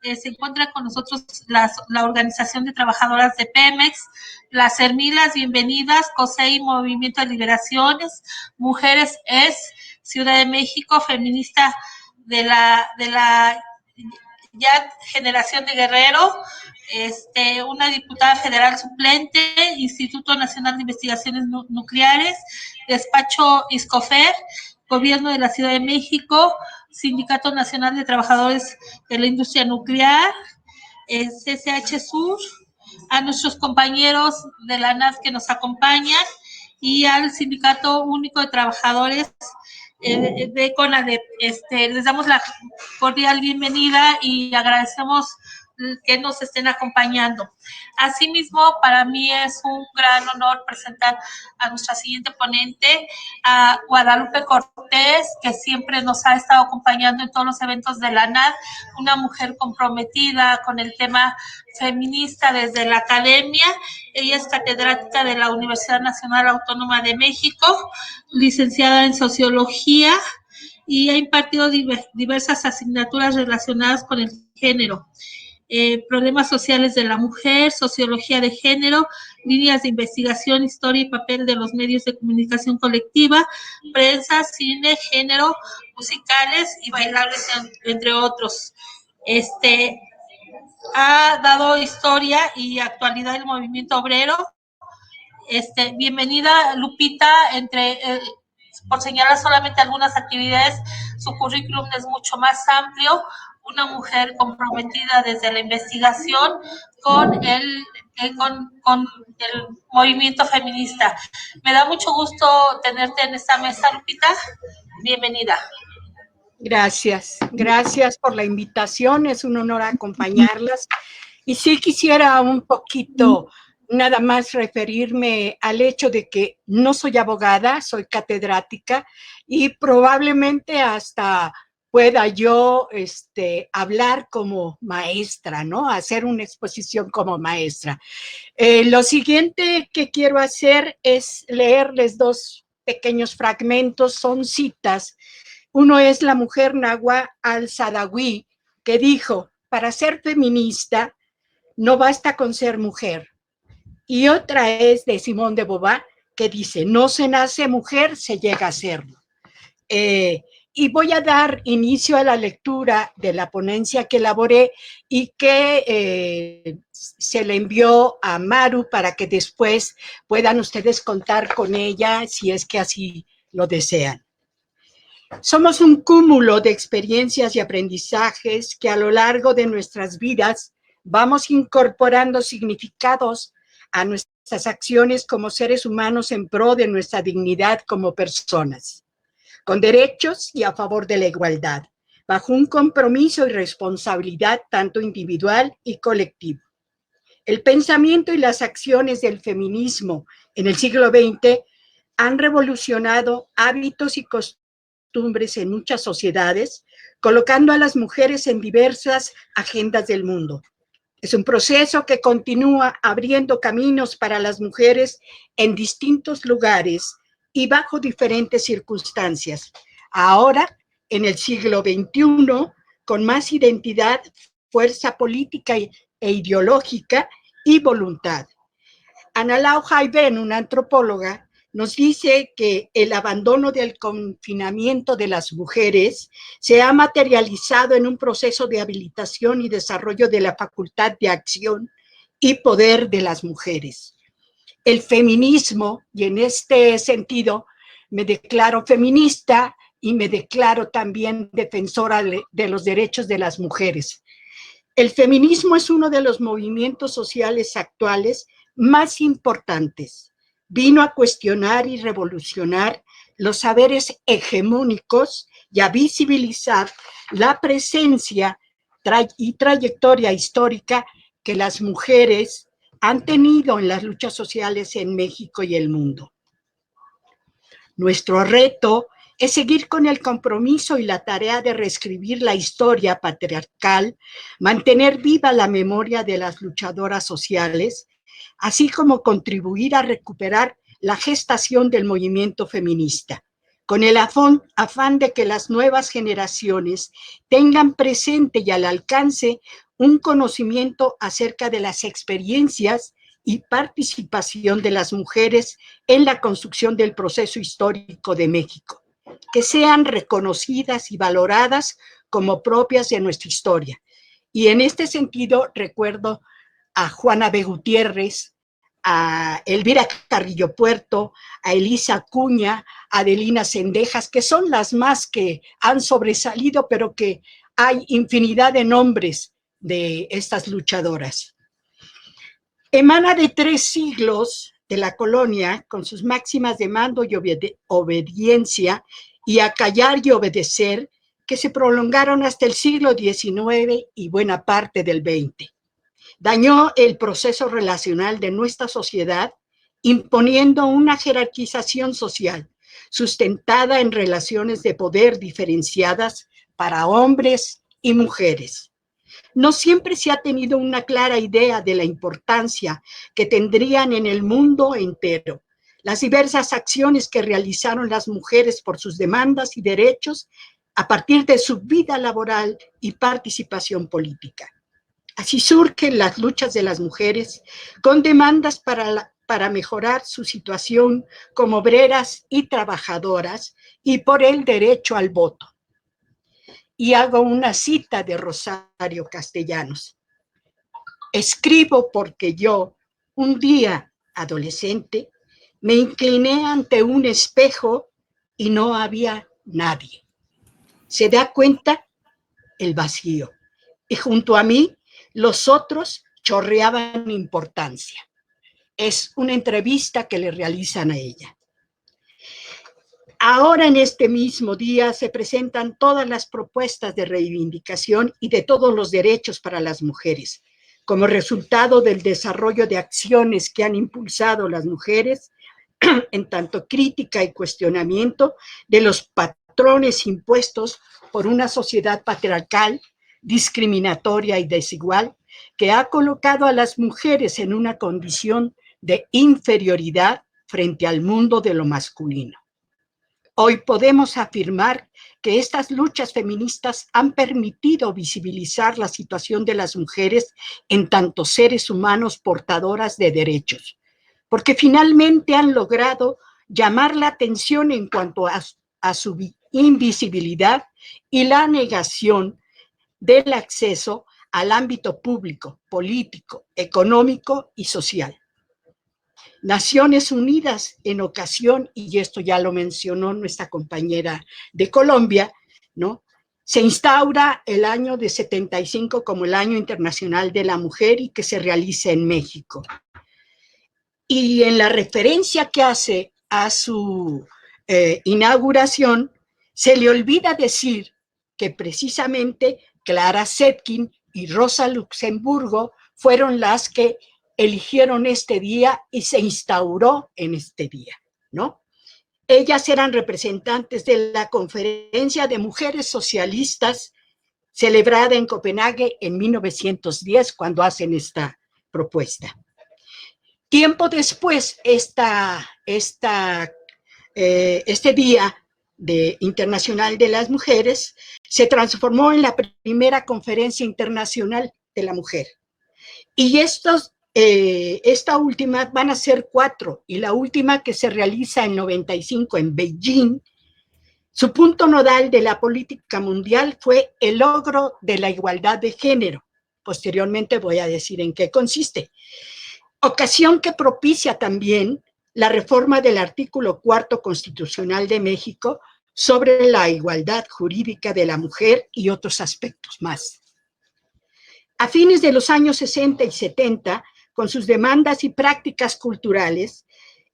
Se encuentra con nosotros la Organización de Trabajadoras de Pemex, las Hermilas, bienvenidas, COSEI, Movimiento de Liberaciones, Mujeres es, Ciudad de México, feminista de la ya generación de Guerrero, una diputada federal suplente, Instituto Nacional de Investigaciones Nucleares, Despacho ISCOFER, Gobierno de la Ciudad de México, Sindicato Nacional de Trabajadores de la Industria Nuclear, CCH Sur, a nuestros compañeros de la ANAD que nos acompañan y al Sindicato Único de Trabajadores de CONADEP. Les damos la cordial bienvenida y agradecemos que nos estén acompañando. Asimismo, para mí es un gran honor presentar a nuestra siguiente ponente, a Guadalupe Cortés, que siempre nos ha estado acompañando en todos los eventos de la ANAD, una mujer comprometida con el tema feminista desde la academia. Ella es catedrática de la Universidad Nacional Autónoma de México, licenciada en Sociología y ha impartido diversas asignaturas relacionadas con el género. Problemas sociales de la mujer, sociología de género, líneas de investigación, historia y papel de los medios de comunicación colectiva, prensa, cine, género, musicales y bailables, entre otros. Ha dado historia y actualidad del movimiento obrero. Bienvenida, Lupita, por señalar solamente algunas actividades, su currículum es mucho más amplio, una mujer comprometida desde la investigación con el movimiento feminista. Me da mucho gusto tenerte en esta mesa, Lupita. Bienvenida. Gracias, gracias por la invitación, es un honor acompañarlas. Y sí quisiera un poquito nada más referirme al hecho de que no soy abogada, soy catedrática y probablemente hasta pueda yo hablar como maestra, ¿no? Hacer una exposición como maestra. Lo siguiente que quiero hacer es leerles dos pequeños fragmentos, son citas. Uno es la mujer Nahua al-Sadawi, que dijo, para ser feminista no basta con ser mujer. Y otra es de Simone de Beauvoir, que dice, no se nace mujer, se llega a serlo. Y voy a dar inicio a la lectura de la ponencia que elaboré y que se le envió a Maru para que después puedan ustedes contar con ella si es que así lo desean. Somos un cúmulo de experiencias y aprendizajes que a lo largo de nuestras vidas vamos incorporando significados a nuestras acciones como seres humanos en pro de nuestra dignidad como personas, con derechos y a favor de la igualdad, bajo un compromiso y responsabilidad tanto individual y colectivo. El pensamiento y las acciones del feminismo en el siglo XX han revolucionado hábitos y costumbres en muchas sociedades, colocando a las mujeres en diversas agendas del mundo. Es un proceso que continúa abriendo caminos para las mujeres en distintos lugares y bajo diferentes circunstancias. Ahora, en el siglo XXI, con más identidad, fuerza política e ideológica y voluntad. Ana Lau Haiben, una antropóloga, nos dice que el abandono del confinamiento de las mujeres se ha materializado en un proceso de habilitación y desarrollo de la facultad de acción y poder de las mujeres. El feminismo, y en este sentido me declaro feminista y me declaro también defensora de los derechos de las mujeres. El feminismo es uno de los movimientos sociales actuales más importantes. Vino a cuestionar y revolucionar los saberes hegemónicos y a visibilizar la presencia y trayectoria histórica que las mujeres han tenido en las luchas sociales en México y el mundo. Nuestro reto es seguir con el compromiso y la tarea de reescribir la historia patriarcal, mantener viva la memoria de las luchadoras sociales, así como contribuir a recuperar la gestación del movimiento feminista, con el afán de que las nuevas generaciones tengan presente y al alcance un conocimiento acerca de las experiencias y participación de las mujeres en la construcción del proceso histórico de México, que sean reconocidas y valoradas como propias de nuestra historia. Y en este sentido recuerdo a Juana B. Gutiérrez, a Elvira Carrillo Puerto, a Elisa Acuña, a Adelina Cendejas, que son las más que han sobresalido, pero que hay infinidad de nombres de estas luchadoras. Emana de 3 siglos de la colonia, con sus máximas de mando y obediencia, y a callar y obedecer, que se prolongaron hasta el siglo XIX y buena parte del XX. Dañó el proceso relacional de nuestra sociedad, imponiendo una jerarquización social sustentada en relaciones de poder diferenciadas para hombres y mujeres. No siempre se ha tenido una clara idea de la importancia que tendrían en el mundo entero las diversas acciones que realizaron las mujeres por sus demandas y derechos a partir de su vida laboral y participación política. Así surgen las luchas de las mujeres con demandas para mejorar su situación como obreras y trabajadoras y por el derecho al voto. Y hago una cita de Rosario Castellanos. Escribo porque yo, un día adolescente, me incliné ante un espejo y no había nadie. Se da cuenta el vacío. Y junto a mí, los otros chorreaban importancia. Es una entrevista que le realizan a ella. Ahora en este mismo día se presentan todas las propuestas de reivindicación y de todos los derechos para las mujeres, como resultado del desarrollo de acciones que han impulsado las mujeres en tanto crítica y cuestionamiento de los patrones impuestos por una sociedad patriarcal, discriminatoria y desigual, que ha colocado a las mujeres en una condición de inferioridad frente al mundo de lo masculino. Hoy podemos afirmar que estas luchas feministas han permitido visibilizar la situación de las mujeres en tanto seres humanos portadoras de derechos, porque finalmente han logrado llamar la atención en cuanto a su invisibilidad y la negación del acceso al ámbito público, político, económico y social. Naciones Unidas en ocasión, y esto ya lo mencionó nuestra compañera de Colombia, ¿no? Se instaura el año de 75 como el Año Internacional de la Mujer y que se realiza en México. Y en la referencia que hace a su inauguración, se le olvida decir que precisamente Clara Zetkin y Rosa Luxemburgo fueron las que eligieron este día y se instauró en este día, ¿no? Ellas eran representantes de la Conferencia de Mujeres Socialistas celebrada en Copenhague en 1910, cuando hacen esta propuesta. Tiempo después, este Día Internacional de las Mujeres se transformó en la primera Conferencia Internacional de la Mujer. Y esta última van a ser 4, y la última que se realiza en 95 en Beijing, su punto nodal de la política mundial fue el logro de la igualdad de género. Posteriormente voy a decir en qué consiste. Ocasión que propicia también la reforma del artículo 4 constitucional de México sobre la igualdad jurídica de la mujer y otros aspectos más. A fines de los años 60 y 70, con sus demandas y prácticas culturales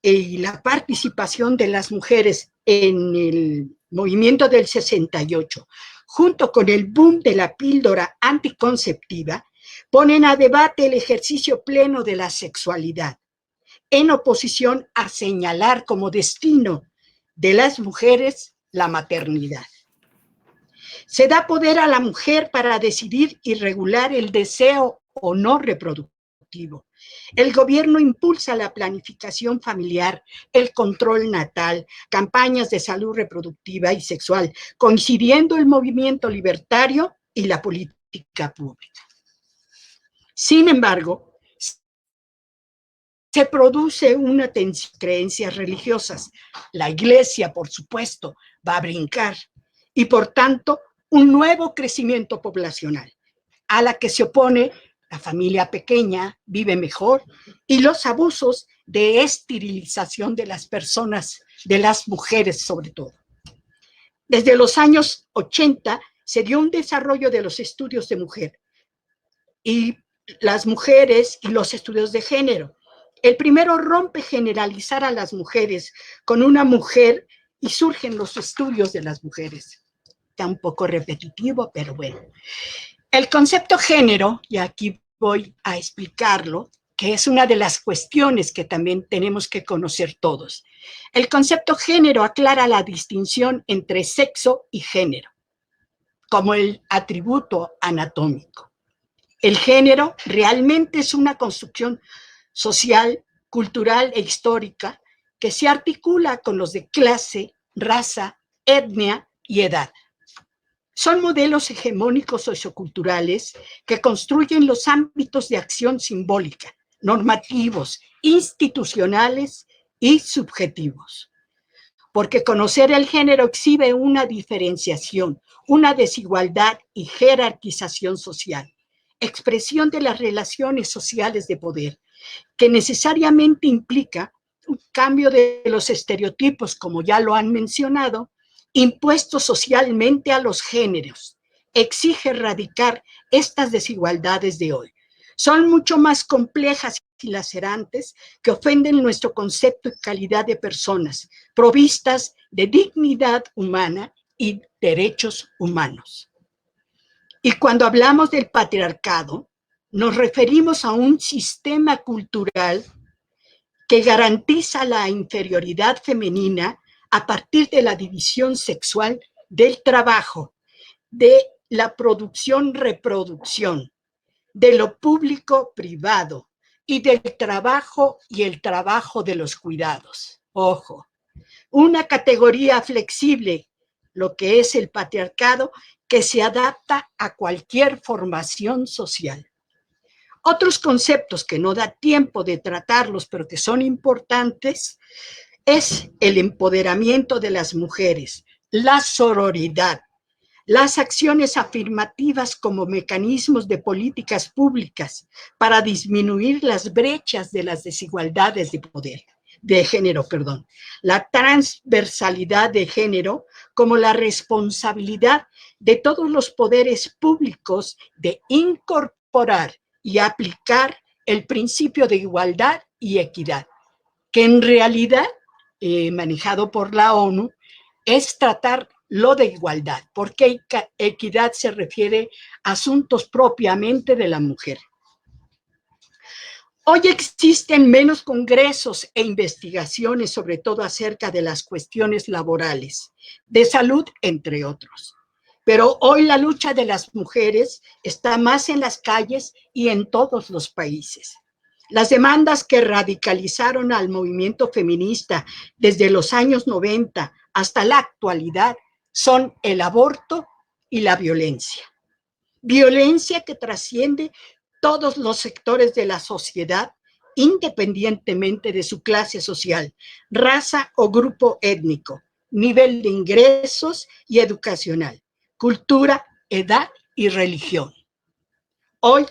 y la participación de las mujeres en el movimiento del 68, junto con el boom de la píldora anticonceptiva, ponen a debate el ejercicio pleno de la sexualidad, en oposición a señalar como destino de las mujeres la maternidad. Se da poder a la mujer para decidir y regular el deseo o no reproductivo. El gobierno impulsa la planificación familiar, el control natal, campañas de salud reproductiva y sexual, coincidiendo el movimiento libertario y la política pública. Sin embargo, se produce una tensión de creencias religiosas. La iglesia, por supuesto, va a brincar y, por tanto, un nuevo crecimiento poblacional, a la que se opone la familia pequeña, vive mejor, y los abusos de esterilización de las personas, de las mujeres sobre todo. Desde los años 80 se dio un desarrollo de los estudios de mujer y las mujeres y los estudios de género. El primero rompe generalizar a las mujeres con una mujer y surgen los estudios de las mujeres. Está un poco repetitivo, pero bueno. El concepto género, y aquí voy a explicarlo, que es una de las cuestiones que también tenemos que conocer todos. El concepto género aclara la distinción entre sexo y género, como el atributo anatómico. El género realmente es una construcción social, cultural e histórica que se articula con los de clase, raza, etnia y edad. Son modelos hegemónicos socioculturales que construyen los ámbitos de acción simbólica, normativos, institucionales y subjetivos. Porque conocer el género exhibe una diferenciación, una desigualdad y jerarquización social, expresión de las relaciones sociales de poder, que necesariamente implica un cambio de los estereotipos, como ya lo han mencionado, impuestos socialmente a los géneros. Exige erradicar estas desigualdades de hoy. Son mucho más complejas y lacerantes que ofenden nuestro concepto y calidad de personas, provistas de dignidad humana y derechos humanos. Y cuando hablamos del patriarcado, nos referimos a un sistema cultural que garantiza la inferioridad femenina a partir de la división sexual del trabajo, de la producción-reproducción, de lo público-privado y del trabajo y el trabajo de los cuidados. Ojo, una categoría flexible, lo que es el patriarcado, que se adapta a cualquier formación social. Otros conceptos que no da tiempo de tratarlos, pero que son importantes, es el empoderamiento de las mujeres, la sororidad, las acciones afirmativas como mecanismos de políticas públicas para disminuir las brechas de las desigualdades de género, la transversalidad de género como la responsabilidad de todos los poderes públicos de incorporar y aplicar el principio de igualdad y equidad, que en realidad, manejado por la ONU, es tratar lo de igualdad, porque equidad se refiere a asuntos propiamente de la mujer. Hoy existen menos congresos e investigaciones, sobre todo acerca de las cuestiones laborales, de salud, entre otros. Pero hoy la lucha de las mujeres está más en las calles y en todos los países. Las demandas que radicalizaron al movimiento feminista desde los años 90 hasta la actualidad son el aborto y la violencia. Violencia que trasciende todos los sectores de la sociedad, independientemente de su clase social, raza o grupo étnico, nivel de ingresos y educacional, cultura, edad y religión. Hoy,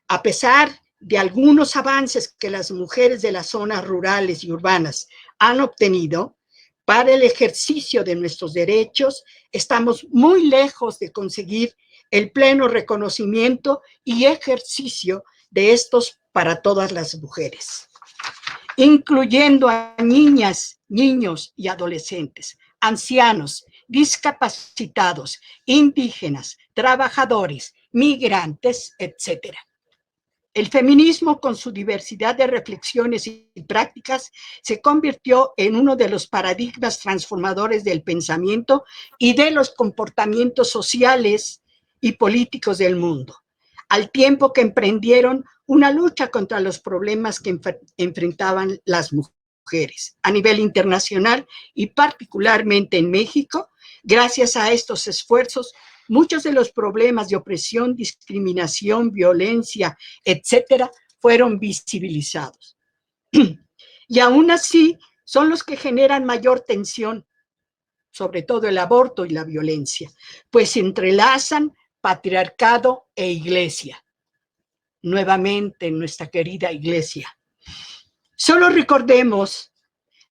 a pesar de algunos avances que las mujeres de las zonas rurales y urbanas han obtenido para el ejercicio de nuestros derechos, estamos muy lejos de conseguir el pleno reconocimiento y ejercicio de estos para todas las mujeres, incluyendo a niñas, niños y adolescentes, ancianos, discapacitados, indígenas, trabajadores, migrantes, etc. El feminismo, con su diversidad de reflexiones y prácticas, se convirtió en uno de los paradigmas transformadores del pensamiento y de los comportamientos sociales y políticos del mundo, al tiempo que emprendieron una lucha contra los problemas que enfrentaban las mujeres a nivel internacional y particularmente en México. Gracias a estos esfuerzos, muchos de los problemas de opresión, discriminación, violencia, etcétera, fueron visibilizados. Y aún así, son los que generan mayor tensión, sobre todo el aborto y la violencia, pues se entrelazan patriarcado e iglesia. Nuevamente en nuestra querida iglesia. Solo recordemos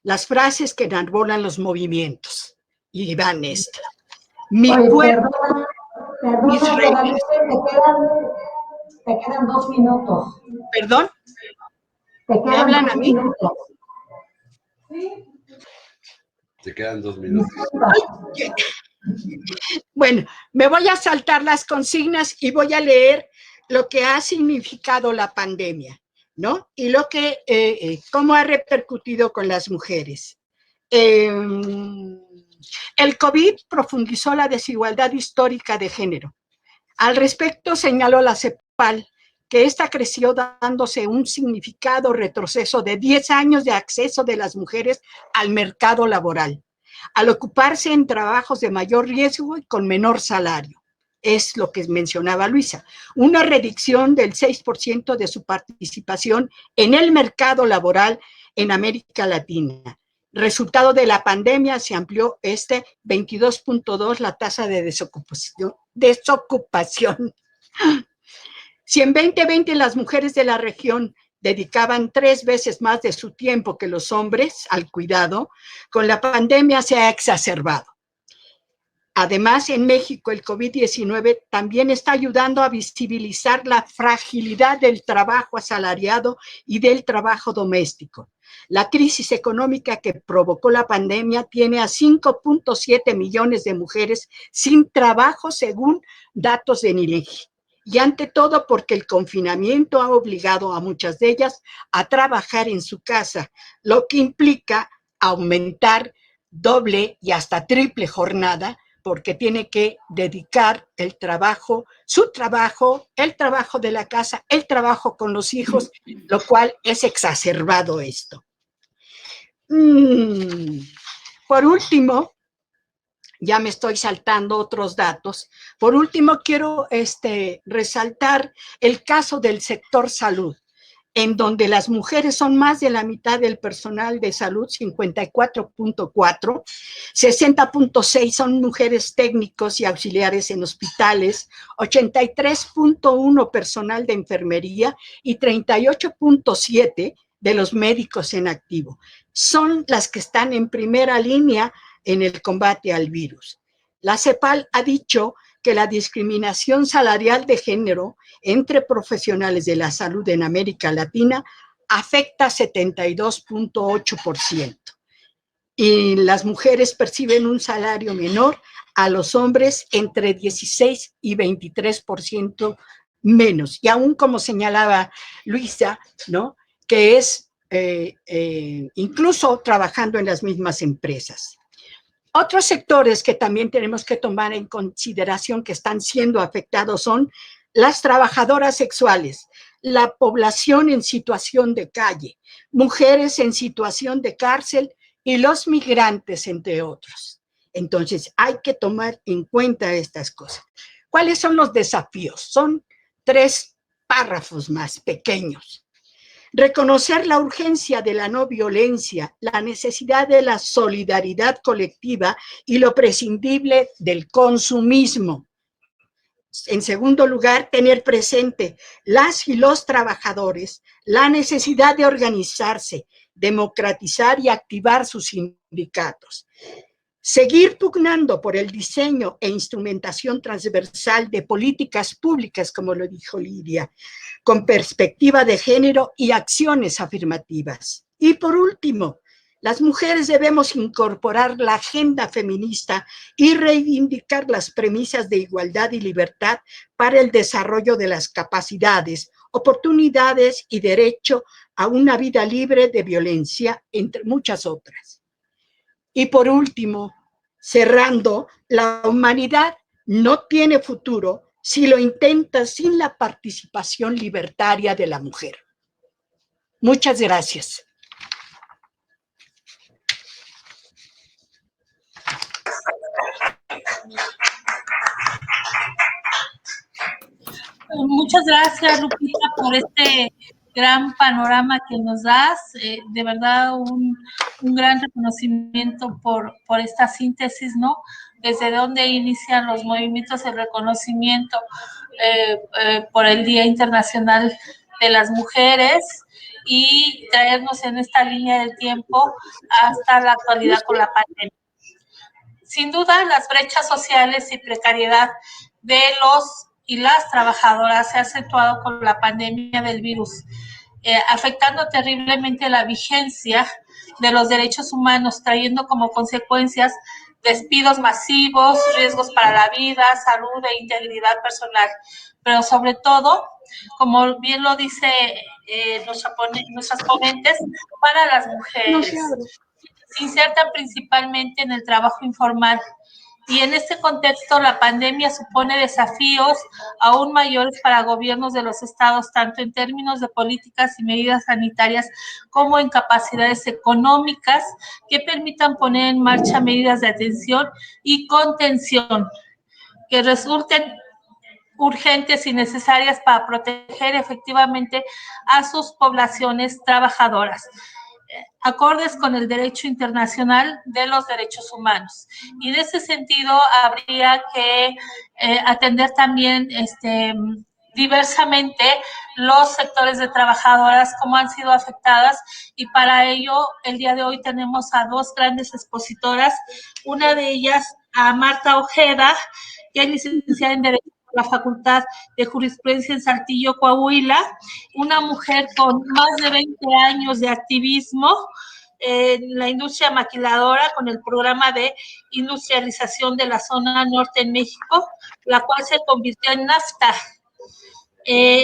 las frases que enarbolan los movimientos. Y van estas. Mi cuerpo, mis reglas. Te quedan 2 minutos. ¿Perdón? ¿Me hablan a mí? Te quedan 2 minutos. Bueno, me voy a saltar las consignas y voy a leer lo que ha significado la pandemia, ¿no? Y lo que, cómo ha repercutido con las mujeres. El COVID profundizó la desigualdad histórica de género. Al respecto, señaló la CEPAL que esta creció dándose un significado retroceso de 10 años de acceso de las mujeres al mercado laboral. al ocuparse en trabajos de mayor riesgo y con menor salario. Es lo que mencionaba Luisa. Una reducción del 6% de su participación en el mercado laboral en América Latina. Resultado de la pandemia, se amplió 22.2 la tasa de desocupación. Si en 2020 las mujeres de la región dedicaban 3 veces más de su tiempo que los hombres al cuidado, con la pandemia se ha exacerbado. Además, en México el COVID-19 también está ayudando a visibilizar la fragilidad del trabajo asalariado y del trabajo doméstico. La crisis económica que provocó la pandemia tiene a 5.7 millones de mujeres sin trabajo según datos de INEGI. Y ante todo porque el confinamiento ha obligado a muchas de ellas a trabajar en su casa, lo que implica aumentar doble y hasta triple jornada, porque tiene que dedicar el trabajo, su trabajo, el trabajo de la casa, el trabajo con los hijos, lo cual es exacerbado esto. Por último, ya me estoy saltando otros datos. Por último, quiero resaltar el caso del sector salud, en donde las mujeres son más de la mitad del personal de salud, 54.4, 60.6 son mujeres técnicos y auxiliares en hospitales, 83.1 personal de enfermería y 38.7 de los médicos en activo. Son las que están en primera línea en el combate al virus. La CEPAL ha dicho que la discriminación salarial de género entre profesionales de la salud en América Latina afecta 72.8%. Y las mujeres perciben un salario menor a los hombres entre 16 y 23% menos. Y aún como señalaba Luisa, ¿no?, que es incluso trabajando en las mismas empresas. Otros sectores que también tenemos que tomar en consideración que están siendo afectados son las trabajadoras sexuales, la población en situación de calle, mujeres en situación de cárcel y los migrantes, entre otros. Entonces, hay que tomar en cuenta estas cosas. ¿Cuáles son los desafíos? Son 3 párrafos más pequeños. Reconocer la urgencia de la no violencia, la necesidad de la solidaridad colectiva y lo prescindible del consumismo. En segundo lugar, tener presente las y los trabajadores, la necesidad de organizarse, democratizar y activar sus sindicatos. Seguir pugnando por el diseño e instrumentación transversal de políticas públicas, como lo dijo Lidia, con perspectiva de género y acciones afirmativas. Y por último, las mujeres debemos incorporar la agenda feminista y reivindicar las premisas de igualdad y libertad para el desarrollo de las capacidades, oportunidades y derecho a una vida libre de violencia, entre muchas otras. Y por último, cerrando, la humanidad no tiene futuro si lo intenta sin la participación libertaria de la mujer. Muchas gracias. Muchas gracias, Lupita, por este gran panorama que nos das. De verdad, un gran reconocimiento por esta síntesis, ¿no? Desde dónde inician los movimientos, el reconocimiento por el Día Internacional de las Mujeres y traernos en esta línea del tiempo hasta la actualidad con la pandemia. Sin duda, las brechas sociales y precariedad de los y las trabajadoras se ha acentuado con la pandemia del virus, afectando terriblemente la vigencia de los derechos humanos, trayendo como consecuencias despidos masivos, riesgos para la vida, salud e integridad personal, pero sobre todo, como bien lo dice nuestras ponentes, para las mujeres. Se insertan principalmente en el trabajo informal, Y en este contexto, la pandemia supone desafíos aún mayores para gobiernos de los estados, tanto en términos de políticas y medidas sanitarias como en capacidades económicas que permitan poner en marcha medidas de atención y contención que resulten urgentes y necesarias para proteger efectivamente a sus poblaciones trabajadoras, acordes con el derecho internacional de los derechos humanos. Y en ese sentido habría que atender también diversamente los sectores de trabajadoras, cómo han sido afectadas, y para ello el día de hoy tenemos a dos grandes expositoras, una de ellas a Marta Ojeda, que es licenciada en Derecho por la Facultad de Jurisprudencia en Saltillo, Coahuila, una mujer con más de 20 años de activismo en la industria maquiladora con el programa de industrialización de la zona norte en México, la cual se convirtió en NAFTA.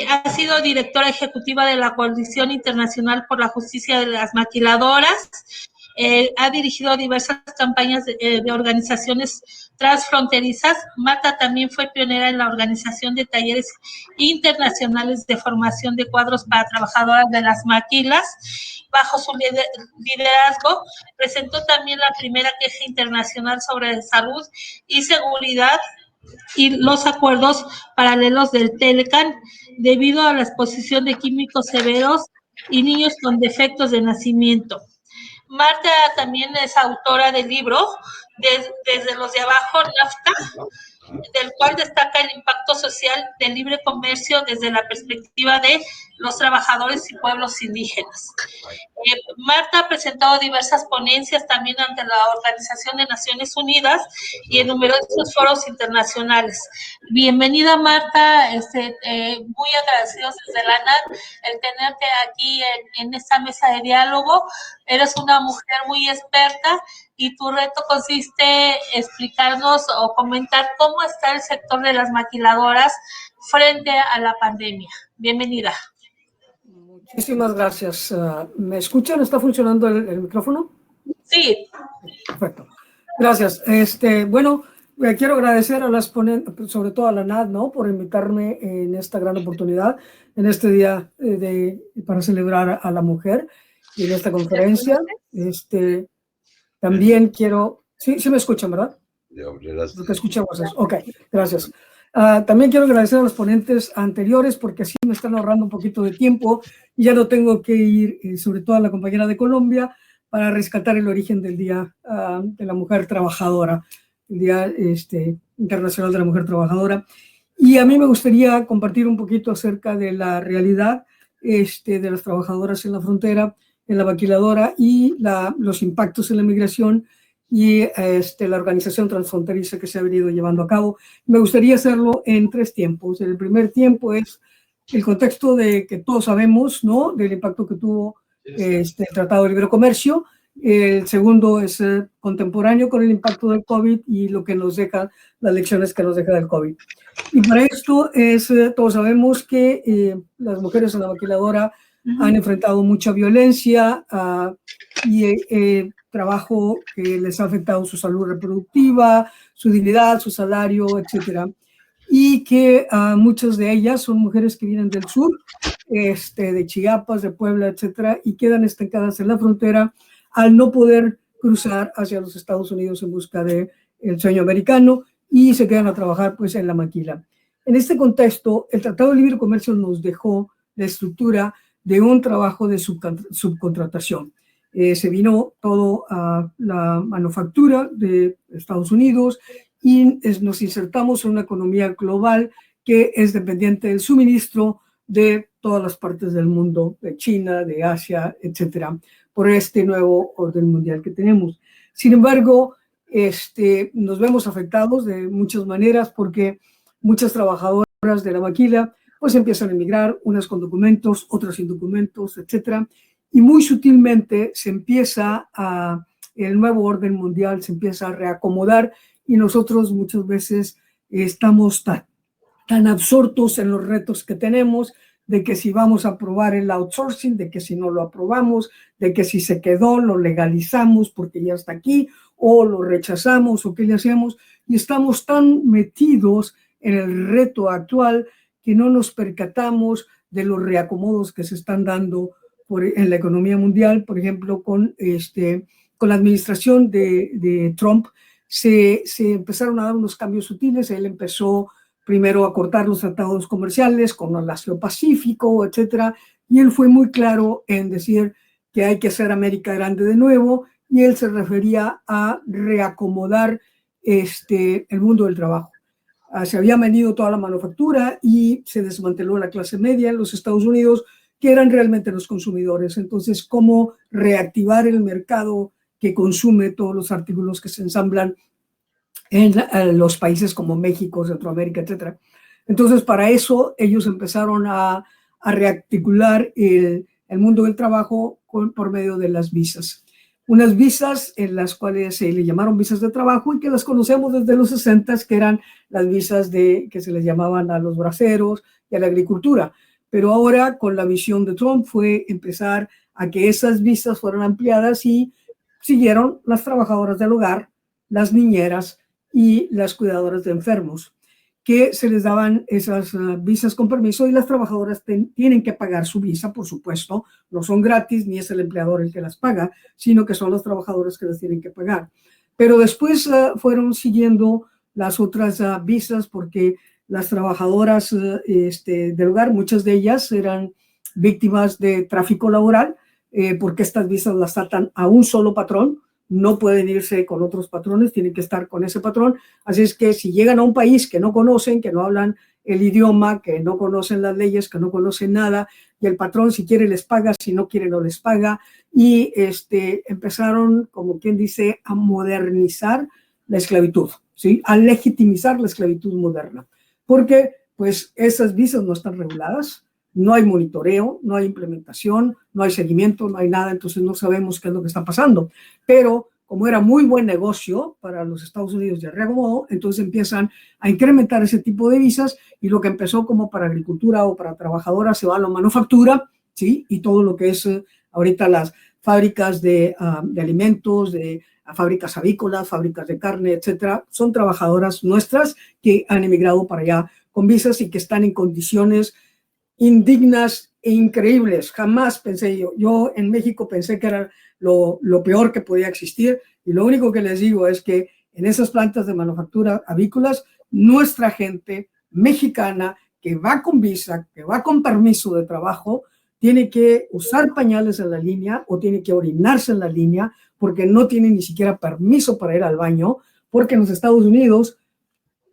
Ha sido directora ejecutiva de la Coalición Internacional por la Justicia de las Maquiladoras. Ha dirigido diversas campañas de organizaciones transfronterizas. Marta también fue pionera en la organización de talleres internacionales de formación de cuadros para trabajadoras de las maquilas. Bajo su liderazgo, presentó también la primera queja internacional sobre salud y seguridad y los acuerdos paralelos del Telecan debido a la exposición de químicos severos y niños con defectos de nacimiento. Marta también es autora del libro Desde los de abajo, NAFTA, del cual destaca el impacto social del libre comercio desde la perspectiva de los trabajadores y pueblos indígenas. Marta ha presentado diversas ponencias también ante la Organización de Naciones Unidas y en numerosos foros internacionales. Bienvenida, Marta, muy agradecidos desde la ANAD el tenerte aquí en esta mesa de diálogo. Eres una mujer muy experta y tu reto consiste en explicarnos o comentar cómo está el sector de las maquiladoras frente a la pandemia. Bienvenida. Muchísimas gracias. ¿Me escuchan? ¿Está funcionando el micrófono? Sí. Perfecto. Gracias. Bueno, quiero agradecer a las ponentes, sobre todo a la ANAD, ¿no?, por invitarme en esta gran oportunidad, en este día para celebrar a la mujer y en esta conferencia. También quiero... Sí me escuchan, ¿verdad? Lo que escuchamos es... Ok, gracias. También quiero agradecer a los ponentes anteriores porque así me están ahorrando un poquito de tiempo y ya no tengo que ir, sobre todo a la compañera de Colombia, para rescatar el origen del Día de la Mujer Trabajadora, el Día Internacional de la Mujer Trabajadora. Y a mí me gustaría compartir un poquito acerca de la realidad de las trabajadoras en la frontera, en la maquiladora y los impactos en la migración y la organización transfronteriza que se ha venido llevando a cabo. Me gustaría hacerlo en 3 tiempos. El primer tiempo es el contexto de que todos sabemos, ¿no?, del impacto que tuvo el Tratado de Libre Comercio. El segundo es contemporáneo con el impacto del COVID y lo que nos deja, las lecciones que nos deja del COVID. Y para esto todos sabemos que las mujeres en la maquiladora han enfrentado mucha violencia y trabajo que les ha afectado su salud reproductiva, su dignidad, su salario, etcétera. Y que muchas de ellas son mujeres que vienen del sur, de Chiapas, de Puebla, etcétera, y quedan estancadas en la frontera al no poder cruzar hacia los Estados Unidos en busca del sueño americano y se quedan a trabajar pues en la maquila. En este contexto, el Tratado de Libre Comercio nos dejó la estructura de un trabajo de subcontratación. Se vino todo a la manufactura de Estados Unidos y nos insertamos en una economía global que es dependiente del suministro de todas las partes del mundo, de China, de Asia, etcétera, por este nuevo orden mundial que tenemos. Sin embargo, nos vemos afectados de muchas maneras porque muchas trabajadoras de la maquila pues empiezan a emigrar, unas con documentos, otras sin documentos, etcétera, y muy sutilmente se empieza el nuevo orden mundial se empieza a reacomodar y nosotros muchas veces estamos tan absortos en los retos que tenemos, de que si vamos a aprobar el outsourcing, de que si no lo aprobamos, de que si se quedó, lo legalizamos porque ya está aquí, o lo rechazamos o qué le hacemos, y estamos tan metidos en el reto actual que no nos percatamos de los reacomodos que se están dando en la economía mundial. Por ejemplo, con la administración de Trump se empezaron a dar unos cambios sutiles. Él empezó primero a cortar los tratados comerciales con el Asia-Pacífico, etcétera, y él fue muy claro en decir que hay que hacer América grande de nuevo, y él se refería a reacomodar el mundo del trabajo. Se había venido toda la manufactura y se desmanteló la clase media en los Estados Unidos, que eran realmente los consumidores. Entonces, ¿cómo reactivar el mercado que consume todos los artículos que se ensamblan en los países como México, Centroamérica, etcétera? Entonces, para eso ellos empezaron a rearticular el mundo del trabajo por medio de las visas. Unas visas en las cuales se le llamaron visas de trabajo y que las conocemos desde los 60s, que eran las visas que se les llamaban a los braceros y a la agricultura. Pero ahora, con la visión de Trump, fue empezar a que esas visas fueran ampliadas y siguieron las trabajadoras del hogar, las niñeras y las cuidadoras de enfermos, que se les daban esas visas con permiso, y las trabajadoras tienen que pagar su visa, por supuesto. No son gratis, ni es el empleador el que las paga, sino que son los trabajadores que las tienen que pagar. Pero después fueron siguiendo las otras visas, porque las trabajadoras del hogar, muchas de ellas eran víctimas de tráfico laboral, porque estas visas las atan a un solo patrón. No pueden irse con otros patrones, tienen que estar con ese patrón. Así es que si llegan a un país que no conocen, que no hablan el idioma, que no conocen las leyes, que no conocen nada, y el patrón si quiere les paga, si no quiere no les paga, y empezaron, como quien dice, a modernizar la esclavitud, ¿sí? A legitimizar la esclavitud moderna, porque pues esas visas no están reguladas, no hay monitoreo, no hay implementación, no hay seguimiento, no hay nada, entonces no sabemos qué es lo que está pasando. Pero como era muy buen negocio para los Estados Unidos de reacomodo, entonces empiezan a incrementar ese tipo de visas, y lo que empezó como para agricultura o para trabajadoras se va a la manufactura, ¿sí? Y todo lo que es ahorita las fábricas de alimentos, de fábricas avícolas, fábricas de carne, etcétera, son trabajadoras nuestras que han emigrado para allá con visas y que están en condiciones indignas e increíbles. Jamás pensé yo en México pensé que era lo peor que podía existir, y lo único que les digo es que en esas plantas de manufactura avícolas, nuestra gente mexicana que va con visa, que va con permiso de trabajo, tiene que usar pañales en la línea o tiene que orinarse en la línea, porque no tiene ni siquiera permiso para ir al baño, porque en los Estados Unidos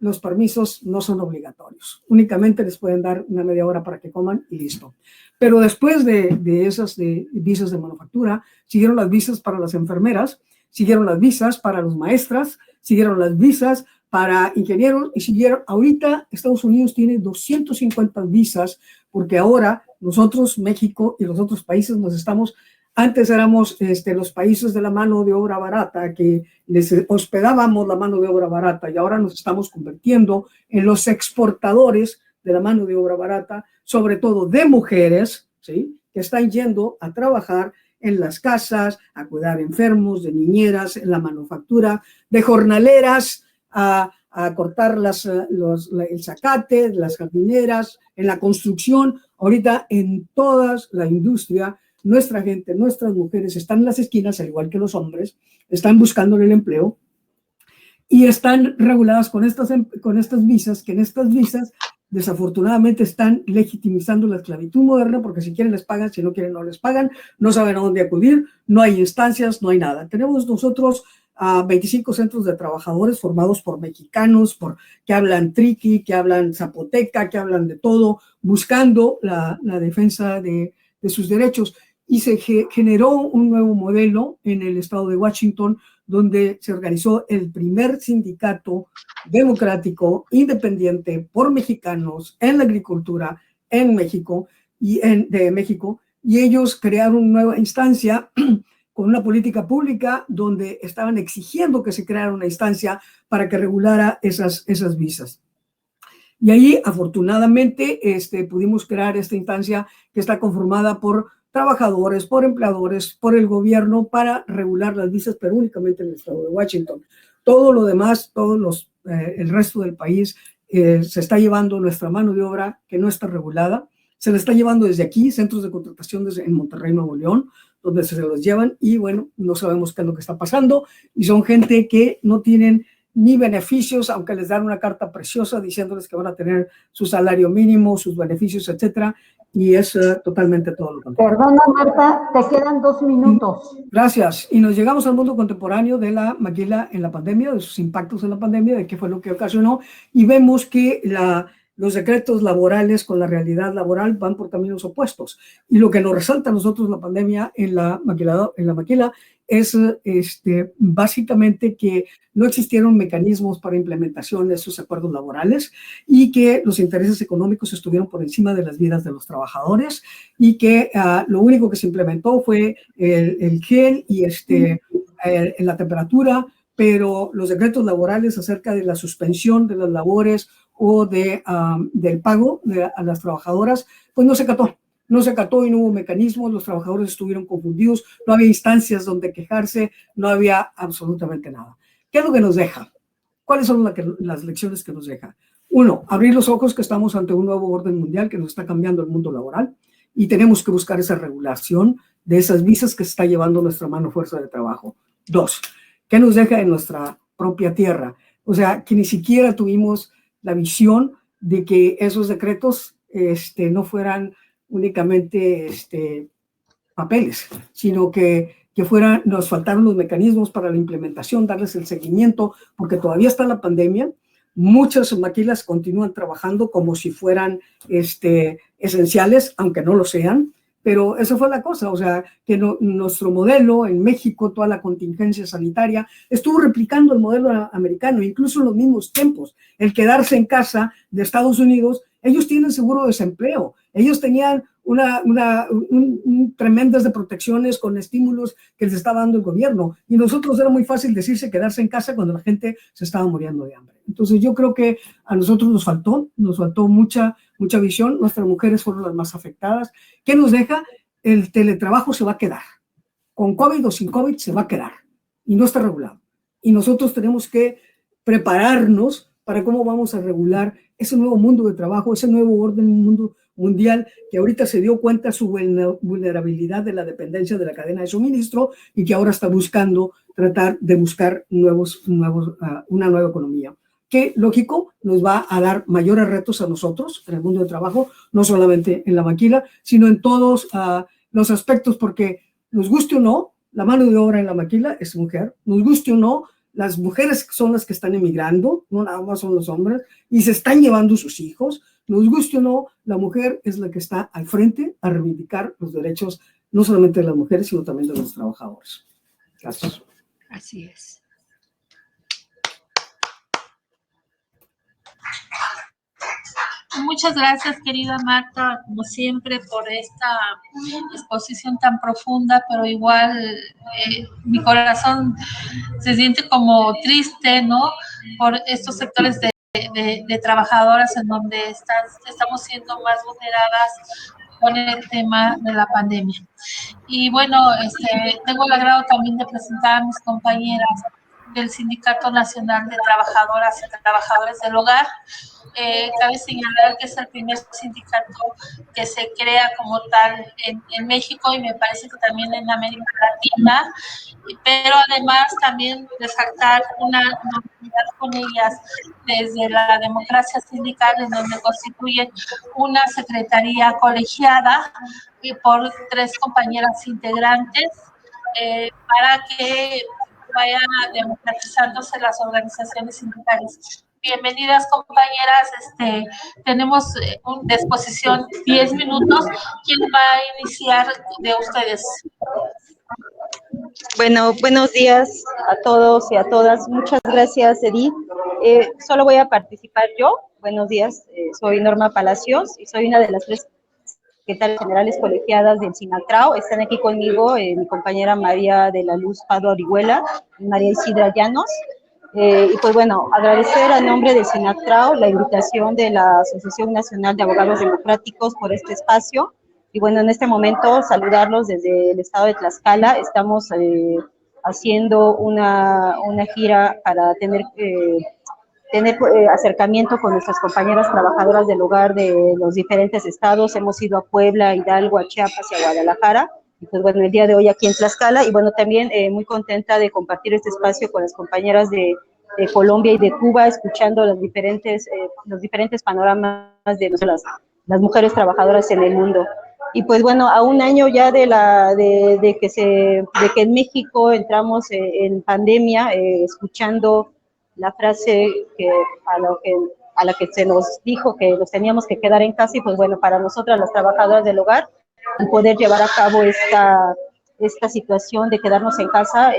los permisos no son obligatorios. Únicamente les pueden dar una media hora para que coman y listo. Pero después de esas visas de manufactura, siguieron las visas para las enfermeras, siguieron las visas para los maestras, siguieron las visas para ingenieros, y siguieron. Ahorita Estados Unidos tiene 250 visas, porque ahora nosotros, México y los otros países, antes éramos los países de la mano de obra barata, que les hospedábamos la mano de obra barata, y ahora nos estamos convirtiendo en los exportadores de la mano de obra barata, sobre todo de mujeres, ¿sí? Que están yendo a trabajar en las casas, a cuidar enfermos, de niñeras, en la manufactura, de jornaleras, a cortar el zacate, las jardineras, en la construcción. Ahorita en toda la industria, nuestra gente, nuestras mujeres están en las esquinas, al igual que los hombres, están buscando el empleo y están reguladas con estas visas, que en estas visas desafortunadamente están legitimizando la esclavitud moderna, porque si quieren les pagan, si no quieren no les pagan, no saben a dónde acudir, no hay instancias, no hay nada. Tenemos nosotros 25 centros de trabajadores formados por mexicanos, que hablan triqui, que hablan zapoteca, que hablan de todo, buscando la defensa de sus derechos. Y se generó un nuevo modelo en el estado de Washington, donde se organizó el primer sindicato democrático independiente por mexicanos en la agricultura en México, y ellos crearon una nueva instancia con una política pública donde estaban exigiendo que se creara una instancia para que regulara esas visas. Y ahí, afortunadamente, pudimos crear esta instancia, que está conformada por trabajadores, por empleadores, por el gobierno para regular las visas, pero únicamente en el estado de Washington. Todo lo demás, el resto del país se está llevando nuestra mano de obra que no está regulada, se la está llevando desde aquí, centros de contratación en Monterrey, Nuevo León, donde se los llevan y bueno, no sabemos qué es lo que está pasando y son gente que no tienen ni beneficios, aunque les dan una carta preciosa diciéndoles que van a tener su salario mínimo, sus beneficios, etcétera, y es totalmente todo lo contrario. Perdona, Marta, te quedan 2 minutos. Gracias. Y nos llegamos al mundo contemporáneo de la maquila en la pandemia, de sus impactos en la pandemia, de qué fue lo que ocasionó, y vemos que los decretos laborales con la realidad laboral van por caminos opuestos. Y lo que nos resalta a nosotros la pandemia en la maquila es básicamente que no existieron mecanismos para implementación de esos acuerdos laborales y que los intereses económicos estuvieron por encima de las vidas de los trabajadores y que lo único que se implementó fue el gel y la temperatura, pero los decretos laborales acerca de la suspensión de las labores o del pago a las trabajadoras, pues no se acató. No se acató y no hubo mecanismos, los trabajadores estuvieron confundidos, no había instancias donde quejarse, no había absolutamente nada. ¿Qué es lo que nos deja? ¿Cuáles son las lecciones que nos deja? Uno, abrir los ojos que estamos ante un nuevo orden mundial que nos está cambiando el mundo laboral y tenemos que buscar esa regulación de esas visas que se está llevando nuestra mano fuerza de trabajo. Dos, ¿qué nos deja en nuestra propia tierra? O sea, que ni siquiera tuvimos la visión de que esos decretos no fueran únicamente papeles, sino que nos faltaron los mecanismos para la implementación, darles el seguimiento, porque todavía está la pandemia, muchas maquilas continúan trabajando como si fueran esenciales, aunque no lo sean, pero eso fue la cosa, o sea, que nuestro modelo en México, toda la contingencia sanitaria, estuvo replicando el modelo americano, incluso en los mismos tiempos, el quedarse en casa de Estados Unidos. Ellos tienen seguro de desempleo, ellos tenían tremendas de protecciones con estímulos que les estaba dando el gobierno, y nosotros era muy fácil decirse quedarse en casa cuando la gente se estaba muriendo de hambre. Entonces yo creo que a nosotros nos faltó mucha visión, nuestras mujeres fueron las más afectadas. ¿Qué nos deja? El teletrabajo se va a quedar, con COVID o sin COVID se va a quedar, y no está regulado, y nosotros tenemos que prepararnos para cómo vamos a regular ese nuevo mundo de trabajo, ese nuevo orden mundo mundial que ahorita se dio cuenta su vulnerabilidad de la dependencia de la cadena de suministro y que ahora está tratar de buscar una nueva economía. Que, lógico, nos va a dar mayores retos a nosotros en el mundo del trabajo, no solamente en la maquila, sino en todos los aspectos, porque nos guste o no, la mano de obra en la maquila es mujer, nos guste o no, las mujeres son las que están emigrando, no nada más son los hombres, y se están llevando sus hijos. Nos guste o no, la mujer es la que está al frente a reivindicar los derechos, no solamente de las mujeres, sino también de los trabajadores. Gracias. Así es. Muchas gracias, querida Marta, como siempre, por esta exposición tan profunda, pero igual mi corazón se siente como triste, ¿no? Por estos sectores de trabajadoras en donde estamos siendo más vulneradas con el tema de la pandemia. Y bueno, tengo el agrado también de presentar a mis compañeras del Sindicato Nacional de Trabajadoras y Trabajadores del Hogar. Cabe señalar que es el primer sindicato que se crea como tal en México y me parece que también en América Latina, pero además también resaltar una novedad con ellas desde la democracia sindical, en donde constituyen una secretaría colegiada por 3 compañeras integrantes para que vayan democratizándose las organizaciones sindicales. Bienvenidas, compañeras. Tenemos de exposición 10 minutos. ¿Quién va a iniciar de ustedes? Bueno, buenos días a todos y a todas. Muchas gracias, Edith. Solo voy a participar yo. Buenos días, soy Norma Palacios y soy una de las 3 secretarias generales colegiadas del SINATRAO. Están aquí conmigo mi compañera María de la Luz Pado Orihuela y María Isidra Llanos. Y pues bueno, agradecer a nombre del SINATRAO la invitación de la Asociación Nacional de Abogados Democráticos por este espacio. Y bueno, en este momento saludarlos desde el estado de Tlaxcala. Estamos haciendo una gira para tener acercamiento con nuestras compañeras trabajadoras del hogar de los diferentes estados. Hemos ido a Puebla, Hidalgo, a Chiapas y a Guadalajara. Y pues bueno, el día de hoy aquí en Tlaxcala. Y bueno, también muy contenta de compartir este espacio con las compañeras de Colombia y de Cuba, escuchando los diferentes panoramas de las mujeres trabajadoras en el mundo. Y pues bueno, a un año ya de que en México entramos en pandemia, escuchando la frase a la que se nos dijo que nos teníamos que quedar en casa, y pues bueno, para nosotras las trabajadoras del hogar, el poder llevar a cabo esta situación de quedarnos en casa,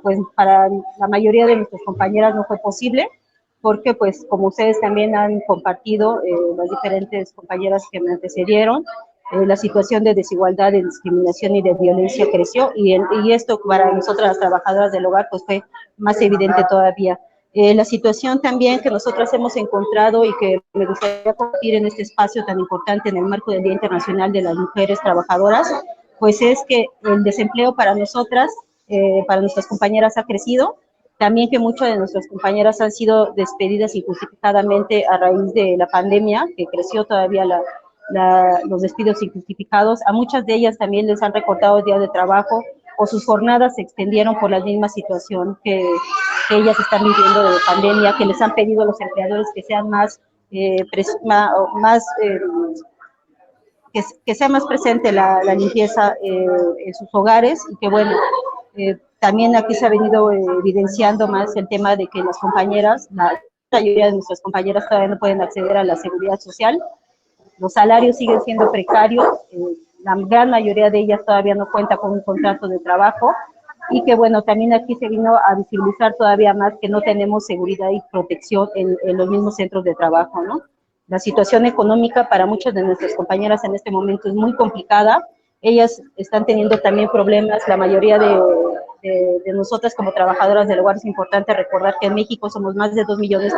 pues para la mayoría de nuestras compañeras no fue posible, porque pues como ustedes también han compartido, las diferentes compañeras que me antecedieron, la situación de desigualdad, de discriminación y de violencia creció, y esto para nosotras las trabajadoras del hogar pues fue más evidente todavía. La situación también que nosotras hemos encontrado y que me gustaría compartir en este espacio tan importante en el marco del Día Internacional de las Mujeres Trabajadoras, pues es que el desempleo para nosotras, para nuestras compañeras ha crecido, también que muchas de nuestras compañeras han sido despedidas injustificadamente a raíz de la pandemia, que creció todavía los despidos injustificados. A muchas de ellas también les han recortado días de trabajo, o sus jornadas se extendieron por la misma situación que ellas están viviendo de pandemia, que les han pedido a los empleadores que sean que sea más presente la limpieza en sus hogares, y que bueno, también aquí se ha venido evidenciando más el tema de que las compañeras, la mayoría de nuestras compañeras todavía no pueden acceder a la seguridad social, los salarios siguen siendo precarios, la gran mayoría de ellas todavía no cuenta con un contrato de trabajo, y que bueno, también aquí se vino a visibilizar todavía más que no tenemos seguridad y protección en los mismos centros de trabajo, ¿no? La situación económica para muchas de nuestras compañeras en este momento es muy complicada. Ellas están teniendo también problemas, la mayoría de nosotras como trabajadoras del hogar. Es importante recordar que en México somos más de 2 millones de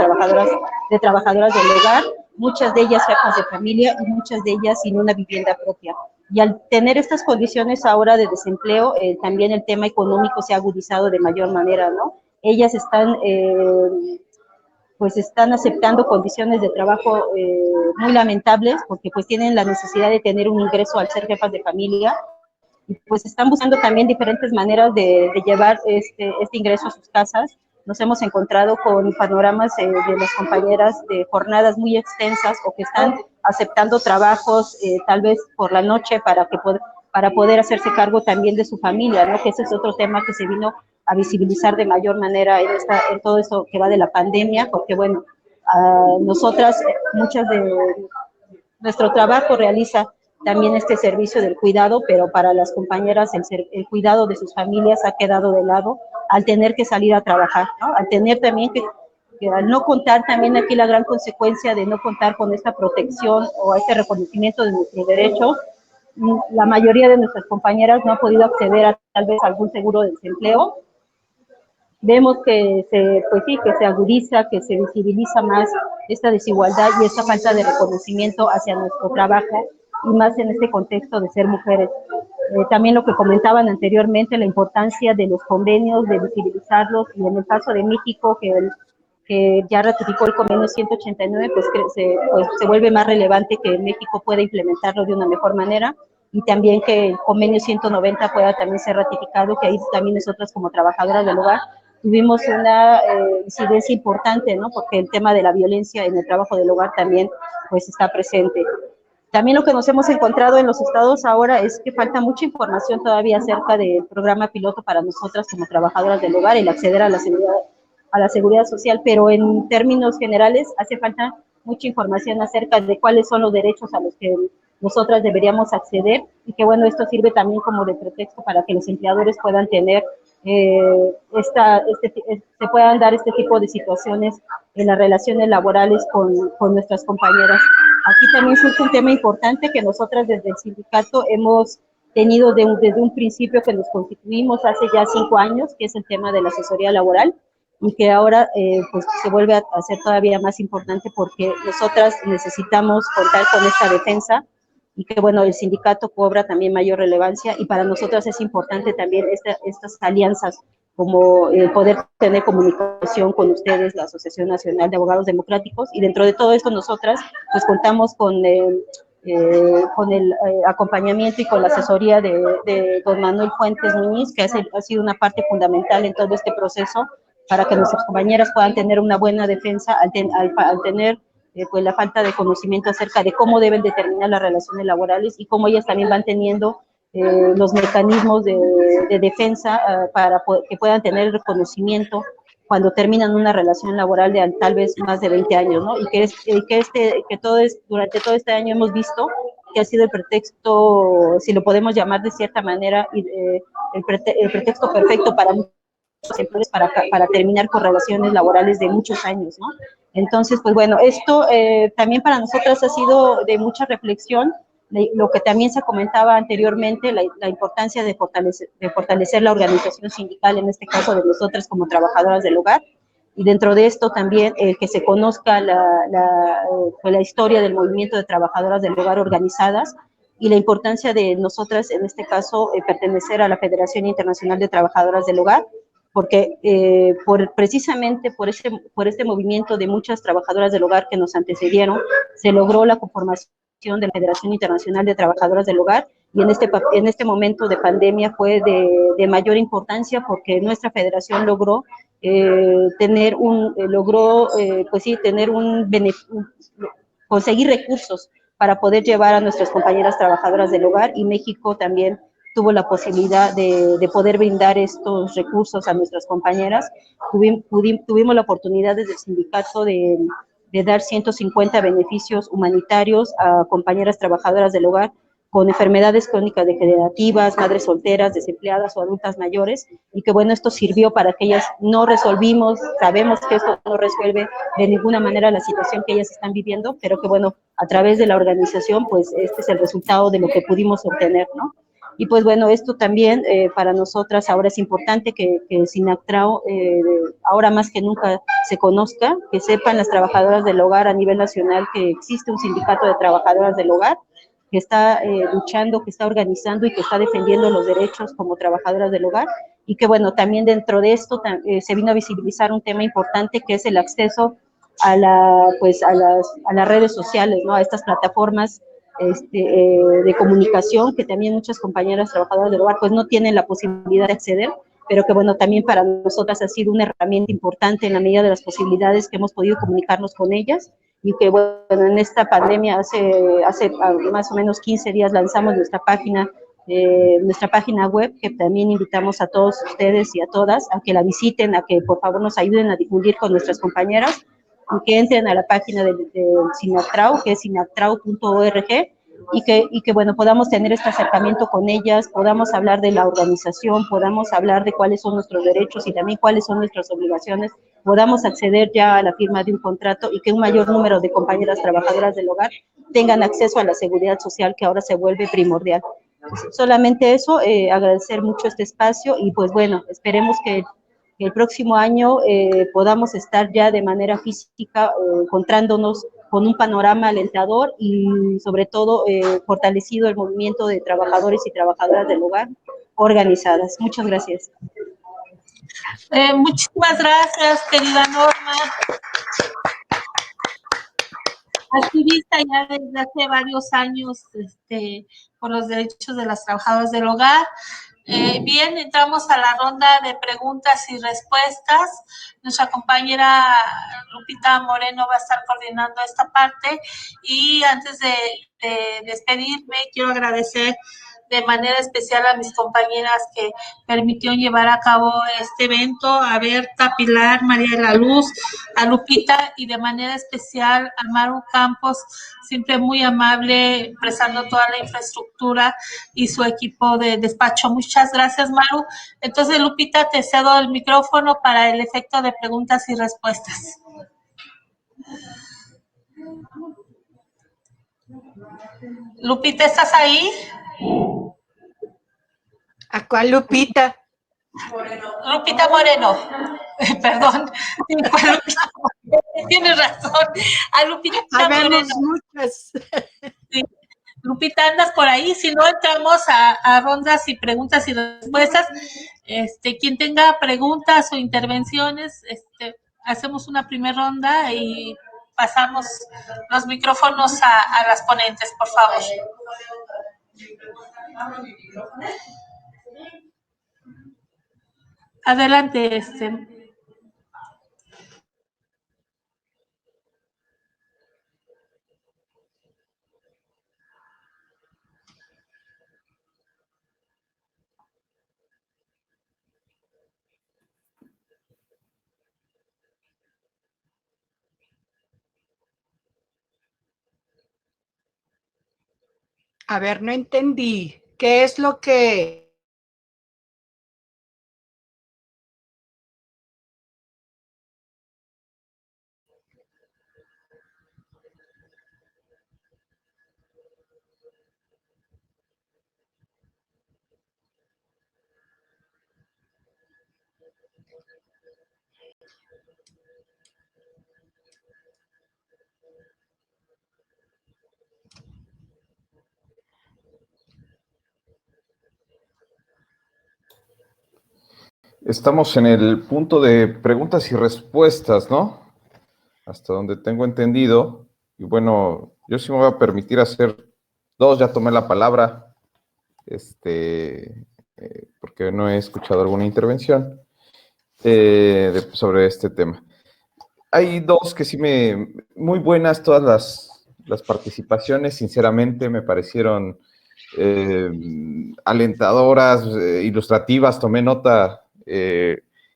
trabajadoras del hogar, muchas de ellas jefas de familia y muchas de ellas sin una vivienda propia. Y al tener estas condiciones ahora de desempleo, también el tema económico se ha agudizado de mayor manera, ¿no? Ellas están aceptando condiciones de trabajo muy lamentables, porque pues tienen la necesidad de tener un ingreso al ser jefas de familia, y pues están buscando también diferentes maneras de llevar este ingreso a sus casas. Nos hemos encontrado con panoramas de las compañeras de jornadas muy extensas, o que están aceptando trabajos tal vez por la noche para poder hacerse cargo también de su familia, ¿no? Que ese es otro tema que se vino a visibilizar de mayor manera en todo esto que va de la pandemia, porque bueno, nosotras, muchas de nuestro trabajo realiza también este servicio del cuidado, pero para las compañeras el cuidado de sus familias ha quedado de lado al tener que salir a trabajar, ¿no? Al tener también que al no contar, también aquí la gran consecuencia de no contar con esta protección o este reconocimiento de nuestros derechos, la mayoría de nuestras compañeras no ha podido acceder a tal vez algún seguro de desempleo. Vemos que se agudiza, que se visibiliza más esta desigualdad y esta falta de reconocimiento hacia nuestro trabajo, y más en este contexto de ser mujeres. También lo que comentaban anteriormente, la importancia de los convenios, de visibilizarlos, y en el caso de México, que ya ratificó el convenio 189, pues se vuelve más relevante que México pueda implementarlo de una mejor manera, y también que el convenio 190 pueda también ser ratificado, que ahí también nosotros como trabajadoras del hogar tuvimos una incidencia importante, ¿no? Porque el tema de la violencia en el trabajo del hogar también pues está presente. También lo que nos hemos encontrado en los estados ahora es que falta mucha información todavía acerca del programa piloto para nosotras como trabajadoras del hogar, el acceder a la seguridad social, pero en términos generales hace falta mucha información acerca de cuáles son los derechos a los que nosotras deberíamos acceder, y que bueno, esto sirve también como de pretexto para que los empleadores puedan tener se puedan dar este tipo de situaciones en las relaciones laborales con nuestras compañeras. Aquí también surge un tema importante que nosotras desde el sindicato hemos tenido desde un principio que nos constituimos hace ya 5 años, que es el tema de la asesoría laboral, y que ahora pues se vuelve a ser todavía más importante, porque nosotras necesitamos contar con esta defensa y que bueno, el sindicato cobra también mayor relevancia, y para nosotras es importante también estas alianzas, como poder tener comunicación con ustedes, la Asociación Nacional de Abogados Democráticos, y dentro de todo esto nosotras pues contamos con el acompañamiento y con la asesoría de don Manuel Fuentes Muñiz, que ha sido una parte fundamental en todo este proceso para que nuestras compañeras puedan tener una buena defensa al tener pues la falta de conocimiento acerca de cómo deben determinar las relaciones laborales y cómo ellas también van teniendo los mecanismos de defensa para que puedan tener el reconocimiento cuando terminan una relación laboral de tal vez más de 20 años, ¿no? Y durante todo este año hemos visto que ha sido el pretexto, si lo podemos llamar de cierta manera, el pretexto perfecto para muchos empleadores para terminar con relaciones laborales de muchos años, ¿no? Entonces, pues bueno, esto también para nosotras ha sido de mucha reflexión, lo que también se comentaba anteriormente, la importancia de fortalecer la organización sindical, en este caso de nosotras como trabajadoras del hogar, y dentro de esto también que se conozca la historia del movimiento de trabajadoras del hogar organizadas, y la importancia de nosotras, en este caso, pertenecer a la Federación Internacional de Trabajadoras del Hogar, porque precisamente por este movimiento de muchas trabajadoras del hogar que nos antecedieron, se logró la conformación de la Federación Internacional de Trabajadoras del Hogar, y en este momento de pandemia fue de mayor importancia, porque nuestra federación logró conseguir recursos para poder llevar a nuestras compañeras trabajadoras del hogar, y México también tuvo la posibilidad de poder brindar estos recursos a nuestras compañeras. Tuvimos la oportunidad desde el sindicato de dar 150 beneficios humanitarios a compañeras trabajadoras del hogar con enfermedades crónicas degenerativas, madres solteras, desempleadas o adultas mayores, y que bueno, esto sirvió para que ellas no resolvimos, sabemos que esto no resuelve de ninguna manera la situación que ellas están viviendo, pero que bueno, a través de la organización, pues este es el resultado de lo que pudimos obtener, ¿no? Y pues bueno, esto también para nosotras ahora es importante que SINACTRAO ahora más que nunca se conozca, que sepan las trabajadoras del hogar a nivel nacional que existe un sindicato de trabajadoras del hogar que está luchando, que está organizando y que está defendiendo los derechos como trabajadoras del hogar, y que bueno, también dentro de esto se vino a visibilizar un tema importante que es el acceso a las redes sociales, ¿no? A estas plataformas de comunicación que también muchas compañeras trabajadoras del hogar pues no tienen la posibilidad de acceder, pero que bueno, también para nosotras ha sido una herramienta importante en la medida de las posibilidades que hemos podido comunicarnos con ellas, y que bueno, en esta pandemia hace más o menos 15 días lanzamos nuestra página web, que también invitamos a todos ustedes y a todas a que la visiten, a que por favor nos ayuden a difundir con nuestras compañeras, y que entren a la página de SINACTRAO, que es sinactrao.org, y que bueno, podamos tener este acercamiento con ellas, podamos hablar de la organización, podamos hablar de cuáles son nuestros derechos y también cuáles son nuestras obligaciones, podamos acceder ya a la firma de un contrato, y que un mayor número de compañeras trabajadoras del hogar tengan acceso a la seguridad social, que ahora se vuelve primordial. Solamente eso, agradecer mucho este espacio, y pues bueno, esperemos que el próximo año podamos estar ya de manera física encontrándonos con un panorama alentador, y sobre todo fortalecido el movimiento de trabajadores y trabajadoras del hogar organizadas. Muchas gracias. Muchísimas gracias, querida Norma. Activista ya desde hace varios años por los derechos de las trabajadoras del hogar. Bien, entramos a la ronda de preguntas y respuestas. Nuestra compañera Lupita Moreno va a estar coordinando esta parte, y antes de despedirme, quiero agradecer de manera especial a mis compañeras que permitieron llevar a cabo este evento, a Berta, Pilar, María de la Luz, a Lupita, y de manera especial a Maru Campos, siempre muy amable, prestando toda la infraestructura, y su equipo de despacho. Muchas gracias, Maru. Entonces, Lupita, te cedo el micrófono para el efecto de preguntas y respuestas. Lupita, ¿estás ahí? ¿A cuál Lupita? Lupita Moreno. Perdón. Tienes razón. A Lupita Sabemos Moreno. muchas. Sí. Lupita, ¿andas por ahí? Si no, entramos a rondas y preguntas y respuestas. Quien tenga preguntas o intervenciones, hacemos una primera ronda y pasamos los micrófonos a las ponentes, por favor. Adelante, A ver, no entendí. ¿Qué es lo que...? Estamos en el punto de preguntas y respuestas, ¿no? Hasta donde tengo entendido. Y bueno, yo sí me voy a permitir hacer dos, ya tomé la palabra, porque no he escuchado alguna intervención sobre este tema. Hay dos que sí muy buenas todas las participaciones, sinceramente me parecieron alentadoras, ilustrativas, tomé nota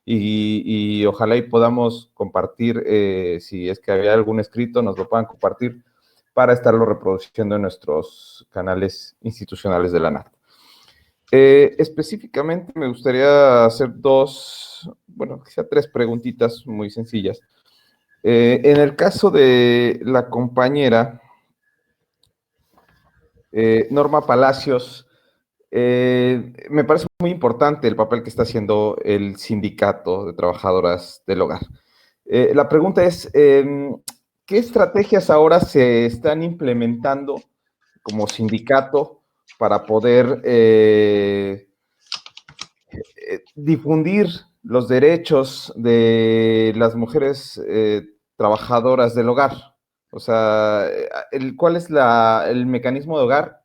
y ojalá y podamos compartir, si es que había algún escrito, nos lo puedan compartir para estarlo reproduciendo en nuestros canales institucionales de la ANAT. Específicamente me gustaría hacer quizá tres preguntitas muy sencillas. En el caso de la compañera Norma Palacios, me parece muy importante el papel que está haciendo el Sindicato de Trabajadoras del Hogar. La pregunta es, ¿qué estrategias ahora se están implementando como sindicato para poder difundir los derechos de las mujeres trabajadoras del hogar? O sea, ¿cuál es el mecanismo de hogar?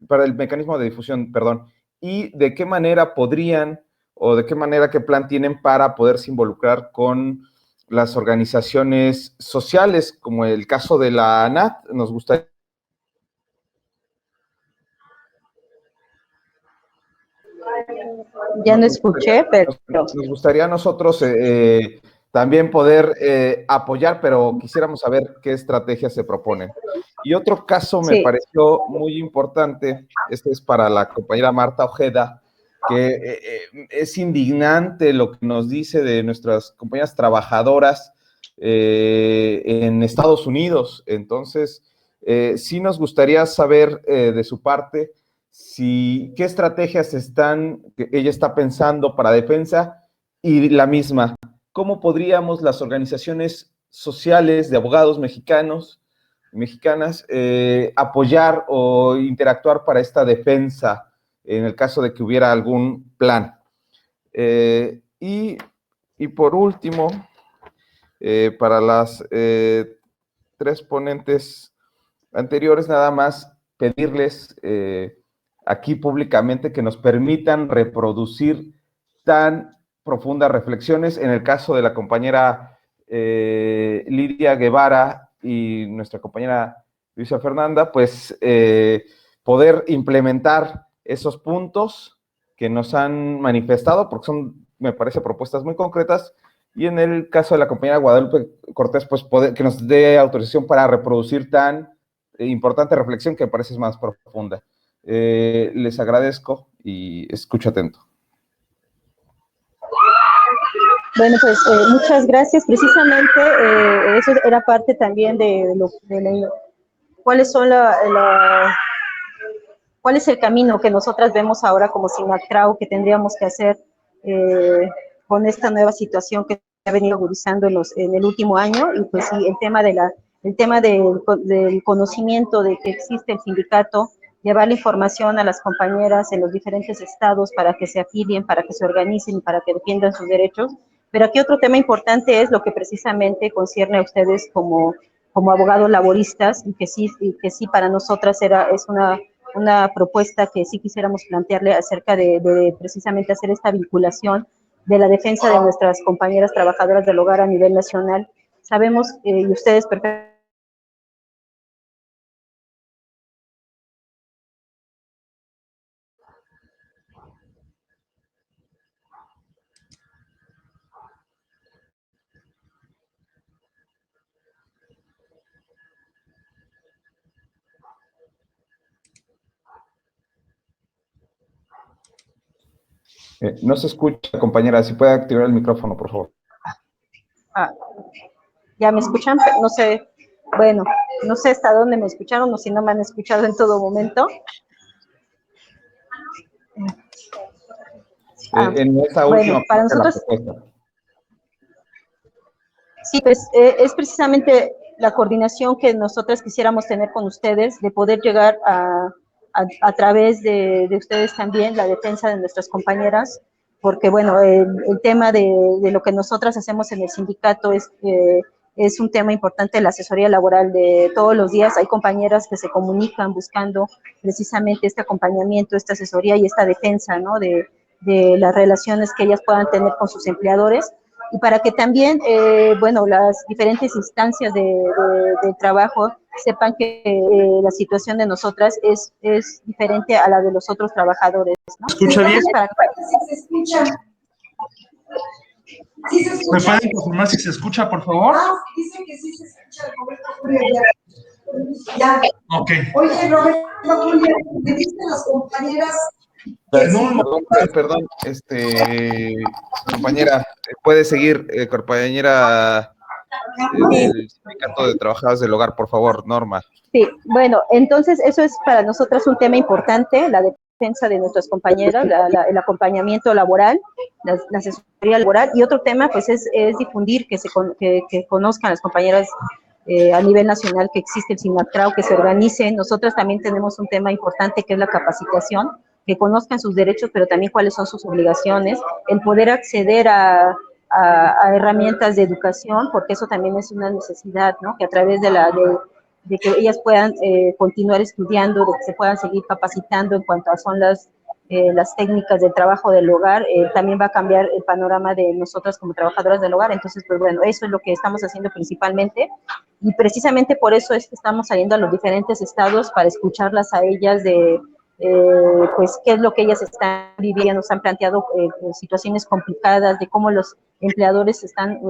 Para el mecanismo de difusión, perdón, y de qué manera podrían o de qué manera, qué plan tienen para poderse involucrar con las organizaciones sociales, como el caso de la ANAT. Nos gustaría... Ya no escuché, pero... Nos gustaría a nosotros también poder apoyar, pero quisiéramos saber qué estrategias se proponen. Y otro caso me pareció muy importante, este es para la compañera Marta Ojeda, que es indignante lo que nos dice de nuestras compañeras trabajadoras en Estados Unidos. Entonces, sí nos gustaría saber de su parte qué estrategias que ella está pensando para defensa y la misma, cómo podríamos las organizaciones sociales de abogados mexicanas apoyar o interactuar para esta defensa en el caso de que hubiera algún plan. Y por último, para las tres ponentes anteriores, nada más pedirles aquí públicamente que nos permitan reproducir tan profundas reflexiones. En el caso de la compañera Lidia Guevara y nuestra compañera Luisa Fernanda, pues poder implementar esos puntos que nos han manifestado, porque son, me parece, propuestas muy concretas. Y en el caso de la compañera Guadalupe Cortés, pues que nos dé autorización para reproducir tan importante reflexión que me parece más profunda. Les agradezco y escucho atento. Bueno, pues muchas gracias. Precisamente eso era parte también de cuáles son cuál es el camino que nosotras vemos ahora como SINACTRAO que tendríamos que hacer con esta nueva situación que se ha venido agudizando en el último año. Y pues sí, el tema del conocimiento de que existe el sindicato llevar la información a las compañeras en los diferentes estados para que se afilien, para que se organicen y para que defiendan sus derechos. Pero aquí otro tema importante es lo que precisamente concierne a ustedes como abogados laboristas y que sí para nosotras es una propuesta que sí quisiéramos plantearle acerca de precisamente hacer esta vinculación de la defensa de nuestras compañeras trabajadoras del hogar a nivel nacional. Sabemos, y ustedes perfectamente, No se escucha, compañera. Si puede activar el micrófono, por favor. ¿ya me escuchan? No sé, bueno, no sé hasta dónde me escucharon o si no me han escuchado en todo momento. En esta última para nosotros, sí, pues es precisamente la coordinación que nosotras quisiéramos tener con ustedes, de poder llegar a través de ustedes también la defensa de nuestras compañeras, porque bueno, el tema de lo que nosotras hacemos en el sindicato es un tema importante, la asesoría laboral de todos los días. Hay compañeras que se comunican buscando precisamente este acompañamiento, esta asesoría y esta defensa, ¿no?, de las relaciones que ellas puedan tener con sus empleadores, y para que también, bueno, las diferentes instancias de trabajo sepan que la situación de nosotras es diferente a la de los otros trabajadores, ¿no? ¿Escucha bien? Se escucha. ¿Sí se escucha? ¿Me pueden confirmar si se escucha, por favor? Dice que sí se escucha, Roberto Julia. Ya. Ok. Oye, Roberto Julia, me dicen las compañeras. Perdón, compañera, puede seguir, compañera del Sindicato de Trabajadoras del Hogar, por favor, Norma. Sí, bueno, entonces eso es para nosotras un tema importante, la defensa de nuestras compañeras, el acompañamiento laboral, la asesoría laboral, y otro tema pues es difundir, que conozcan las compañeras a nivel nacional que existe el SINATRAO, que se organicen. Nosotras también tenemos un tema importante que es la capacitación, que conozcan sus derechos, pero también cuáles son sus obligaciones, el poder acceder a herramientas de educación, porque eso también es una necesidad, ¿no?, que a través de que ellas puedan continuar estudiando, de que se puedan seguir capacitando en cuanto a son las técnicas del trabajo del hogar, también va a cambiar el panorama de nosotras como trabajadoras del hogar. Entonces, pues bueno, eso es lo que estamos haciendo principalmente, y precisamente por eso es que estamos saliendo a los diferentes estados para escucharlas a ellas pues qué es lo que ellas están viviendo. Nos han planteado situaciones complicadas de cómo los empleadores están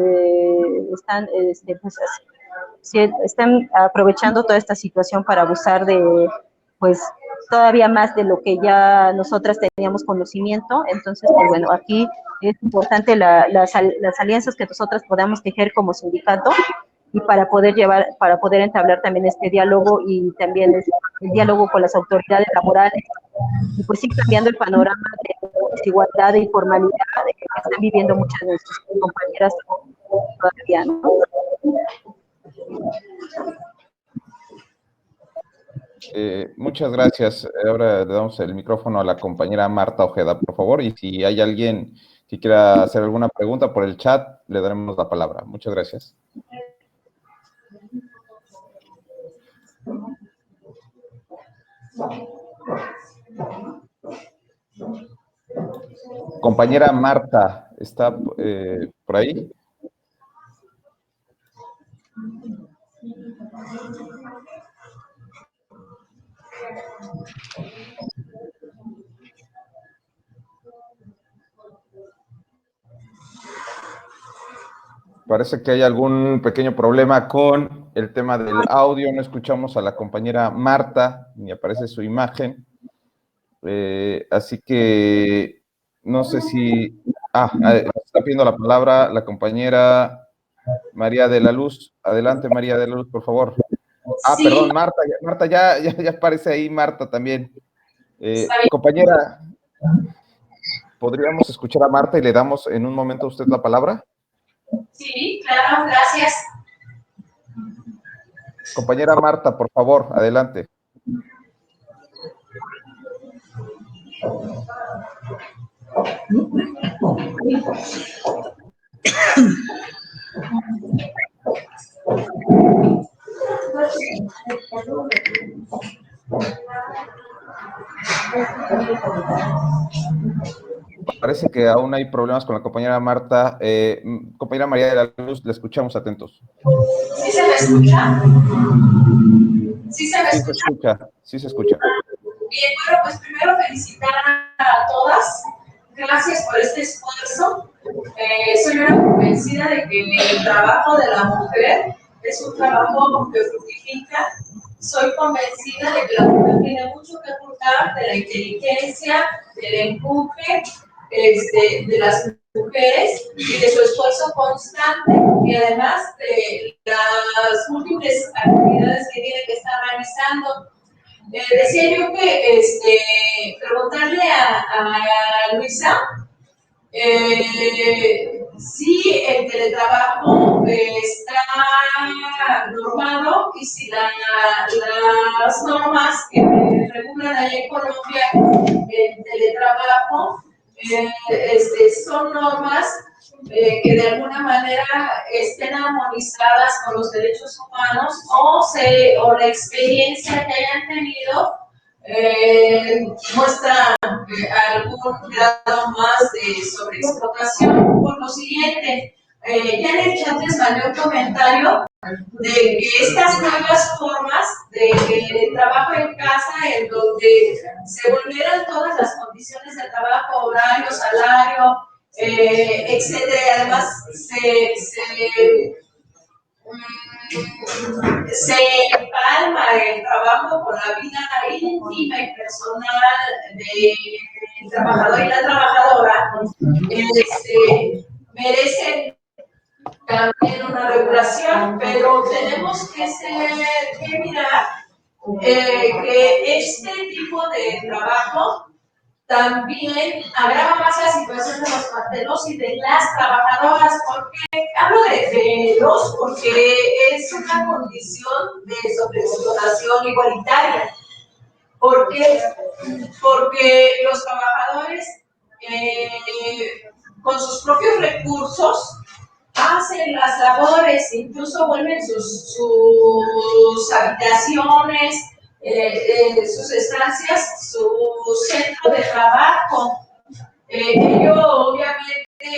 aprovechando toda esta situación para abusar pues todavía más de lo que ya nosotras teníamos conocimiento. Entonces, pues bueno, aquí es importante las alianzas que nosotras podamos tejer como sindicato, y para poder entablar también este diálogo, y también el diálogo con las autoridades laborales, y pues ir cambiando el panorama de desigualdad, de informalidad que están viviendo muchas de nuestras compañeras todavía, ¿no? Muchas gracias. Ahora le damos el micrófono a la compañera Marta Ojeda, por favor, y si hay alguien que quiera hacer alguna pregunta por el chat, le daremos la palabra. Muchas gracias. Compañera Marta, ¿está por ahí? Parece que hay algún pequeño problema con el tema del audio. No escuchamos a la compañera Marta, ni aparece su imagen. Así que no sé si... está pidiendo la palabra la compañera María de la Luz. Adelante, María de la Luz, por favor. Sí. Perdón, Marta, ya aparece ahí Marta también. Compañera, ¿podríamos escuchar a Marta y le damos en un momento a usted la palabra? Sí, claro, gracias. Compañera Marta, por favor, adelante. Parece que aún hay problemas con la compañera Marta. Compañera María de la Luz, le escuchamos atentos. ¿Sí se me escucha? ¿Sí se me escucha? Sí se escucha. Bien, bueno, pues primero felicitar a todas. Gracias por este esfuerzo. Soy una convencida de que el trabajo de la mujer es un trabajo que fructifica. Soy convencida de que la mujer tiene mucho que aportar de la inteligencia, del empuje de las mujeres y de su esfuerzo constante y además de las múltiples actividades que tiene que estar realizando. Decía yo que preguntarle a Luisa si el teletrabajo está normado y si las normas que regulan allá en Colombia el teletrabajo son normas que de alguna manera estén armonizadas con los derechos humanos o la experiencia que hayan tenido muestra algún grado más de sobreexplotación. Por lo siguiente, ya en el chat les mandé un comentario de que estas nuevas formas de trabajo en casa, en donde se volvieran todas las condiciones de trabajo, horario, salario, etcétera, y además se empalma el trabajo con la vida íntima y personal del trabajador y la trabajadora, merecen también una regulación, pero tenemos que mirar que este tipo de trabajo también agrava más la situación de los paternos y de las trabajadoras. Porque hablo de los, porque es una condición de sobreexplotación igualitaria. ¿Por qué? Porque los trabajadores con sus propios recursos hacen las labores, incluso vuelven sus habitaciones, sus estancias, su centro de trabajo. Ello obviamente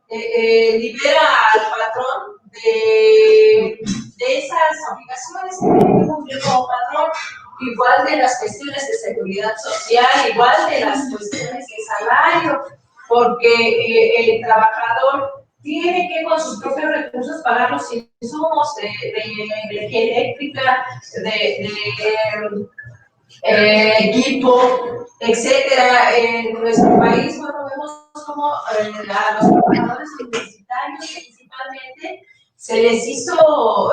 libera al patrón de esas obligaciones que tiene que cumplir como patrón, igual de las cuestiones de seguridad social, igual de las cuestiones de salario, porque el trabajador tiene que con sus propios recursos pagar los insumos de energía eléctrica, de equipo, etcétera. En nuestro país, bueno, vemos como a los trabajadores universitarios principalmente se les hizo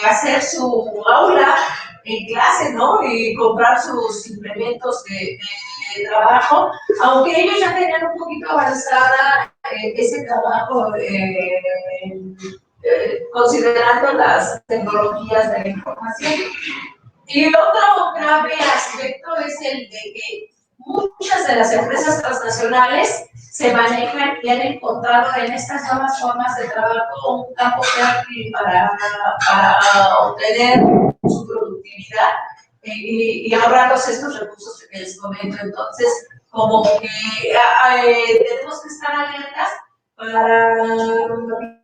hacer su aula en clase, ¿no? Y comprar sus implementos de trabajo, aunque ellos ya tenían un poquito avanzada ese trabajo, considerando las tecnologías de la información. Y otro grave aspecto es el de que muchas de las empresas transnacionales se manejan y han encontrado en estas nuevas formas de trabajo un campo fértil para obtener su productividad y ahorrarlos estos recursos que les comento. Entonces, como que tenemos que estar alertas para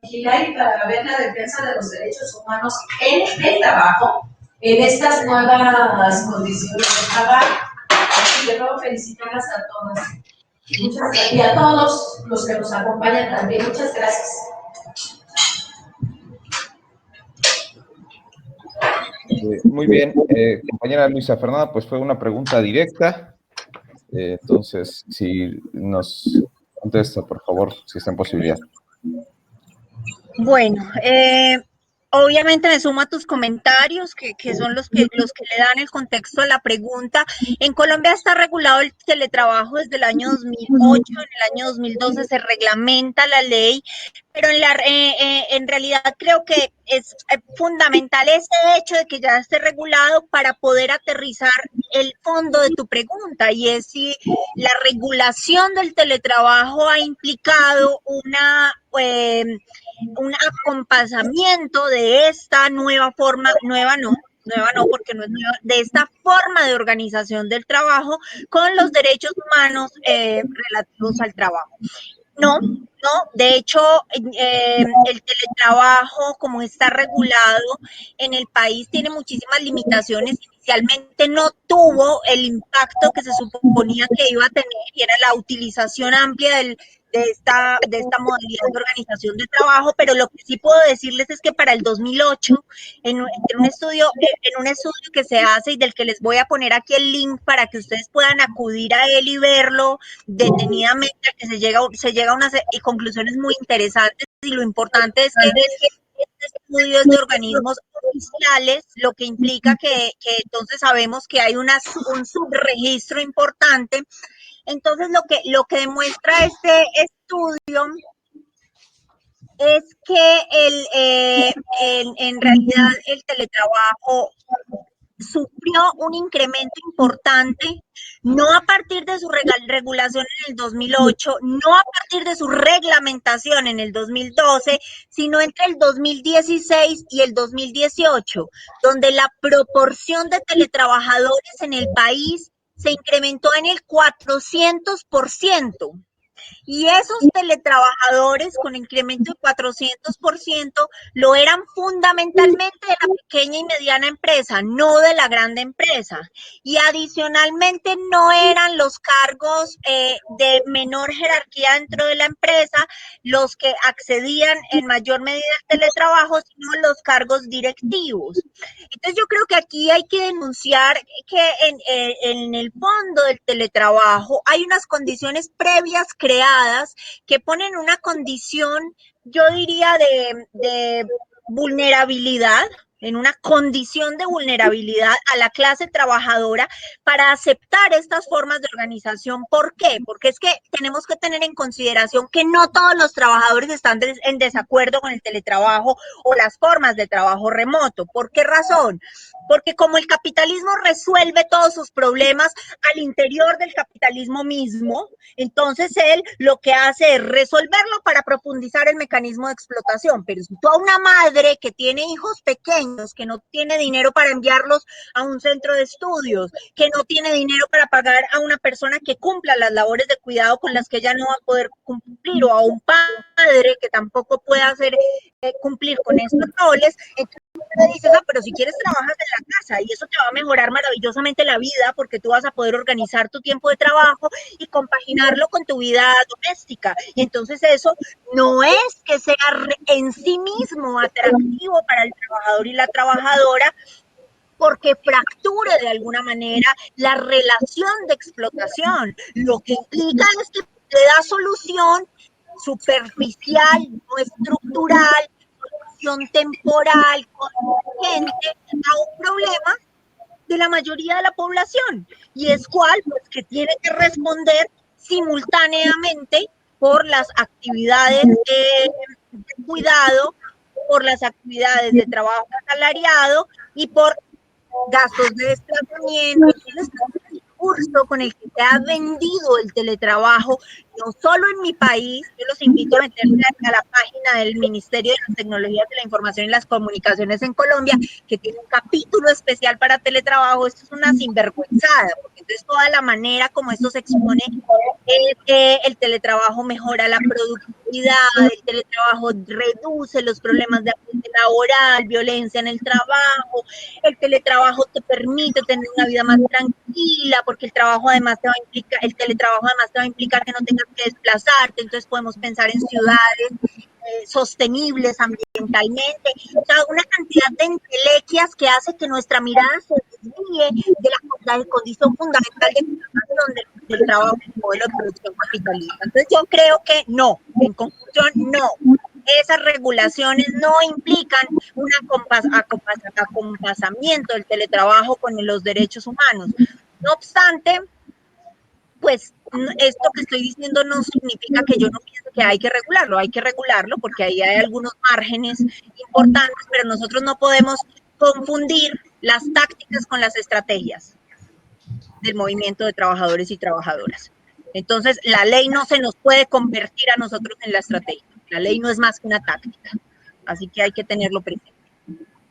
vigilar y para ver la defensa de los derechos humanos en el trabajo, en estas nuevas condiciones de trabajo. Y de nuevo felicitarlas a todas. Muchas gracias. Y a todos los que nos acompañan también. Muchas gracias. Muy bien, compañera Luisa Fernanda, pues fue una pregunta directa. Entonces, si nos contesta, por favor, si está en posibilidad. Bueno, Obviamente me sumo a tus comentarios, que son los que le dan el contexto a la pregunta. En Colombia está regulado el teletrabajo desde el año 2008, en el año 2012 se reglamenta la ley, pero en realidad creo que es fundamental ese hecho de que ya esté regulado para poder aterrizar el fondo de tu pregunta, y es si la regulación del teletrabajo ha implicado un acompasamiento de esta nueva forma, nueva no, porque no es nueva, de esta forma de organización del trabajo con los derechos humanos relativos al trabajo. No, de hecho, el teletrabajo, como está regulado en el país, tiene muchísimas limitaciones. Inicialmente no tuvo el impacto que se suponía que iba a tener, y era la utilización amplia de esta modalidad de organización de trabajo, pero lo que sí puedo decirles es que para el 2008, en un estudio que se hace y del que les voy a poner aquí el link para que ustedes puedan acudir a él y verlo detenidamente, que se llega a unas conclusiones muy interesantes, y lo importante es que este estudio es de organismos oficiales, lo que implica que entonces sabemos que hay un subregistro importante. Entonces lo que demuestra este estudio es que en realidad el teletrabajo sufrió un incremento importante, no a partir de su regulación en el 2008, no a partir de su reglamentación en el 2012, sino entre el 2016 y el 2018, donde la proporción de teletrabajadores en el país se incrementó en el 400%. Y esos teletrabajadores con incremento de 400% lo eran fundamentalmente de la pequeña y mediana empresa, no de la grande empresa. Y adicionalmente no eran los cargos de menor jerarquía dentro de la empresa los que accedían en mayor medida al teletrabajo, sino los cargos directivos. Entonces yo creo que aquí hay que denunciar que en el fondo del teletrabajo hay unas condiciones previas creadas que ponen una condición, yo diría, de vulnerabilidad, en una condición de vulnerabilidad a la clase trabajadora para aceptar estas formas de organización. ¿Por qué? Porque es que tenemos que tener en consideración que no todos los trabajadores están en desacuerdo con el teletrabajo o las formas de trabajo remoto. ¿Por qué razón? Porque como el capitalismo resuelve todos sus problemas al interior del capitalismo mismo, entonces él lo que hace es resolverlo para profundizar el mecanismo de explotación. Pero si tú a una madre que tiene hijos pequeños, que no tiene dinero para enviarlos a un centro de estudios, que no tiene dinero para pagar a una persona que cumpla las labores de cuidado con las que ella no va a poder cumplir, o a un padre que tampoco puede hacer cumplir con estos roles, entonces le dices, pero si quieres trabajas en la casa y eso te va a mejorar maravillosamente la vida, porque tú vas a poder organizar tu tiempo de trabajo y compaginarlo con tu vida doméstica. Y entonces eso no es que sea en sí mismo atractivo para el trabajador y la trabajadora, porque fracture de alguna manera la relación de explotación. Lo que implica es que te da solución superficial, no estructural, solución temporal, contingente a un problema de la mayoría de la población. ¿Y es cuál? Pues que tiene que responder simultáneamente por las actividades de cuidado, por las actividades de trabajo asalariado y por gastos de desplazamiento. Entonces, el discurso con el que se ha vendido el teletrabajo, no solo en mi país, yo los invito a meterse a la página del Ministerio de las Tecnologías de la Información y las Comunicaciones en Colombia, que tiene un capítulo especial para teletrabajo. Esto es una sinvergüenzada, porque entonces toda la manera como esto se expone es que el teletrabajo mejora la productividad, el teletrabajo reduce los problemas de ambiente laboral, violencia en el trabajo, el teletrabajo te permite tener una vida más tranquila, porque el teletrabajo además te va a implicar que no tengas que desplazarte. Entonces podemos pensar en ciudades sostenibles ambientalmente, o sea, una cantidad de entelequias que hace que nuestra mirada se desvíe de la condición fundamental del trabajo en el modelo de producción capitalista. Entonces yo creo que no, en conclusión, no. esas regulaciones no implican un acompasamiento del teletrabajo con los derechos humanos. No obstante, pues esto que estoy diciendo no significa que yo no piense que hay que regularlo porque ahí hay algunos márgenes importantes, pero nosotros no podemos confundir las tácticas con las estrategias del movimiento de trabajadores y trabajadoras. Entonces, la ley no se nos puede convertir a nosotros en la estrategia. La ley no es más que una táctica, así que hay que tenerlo presente.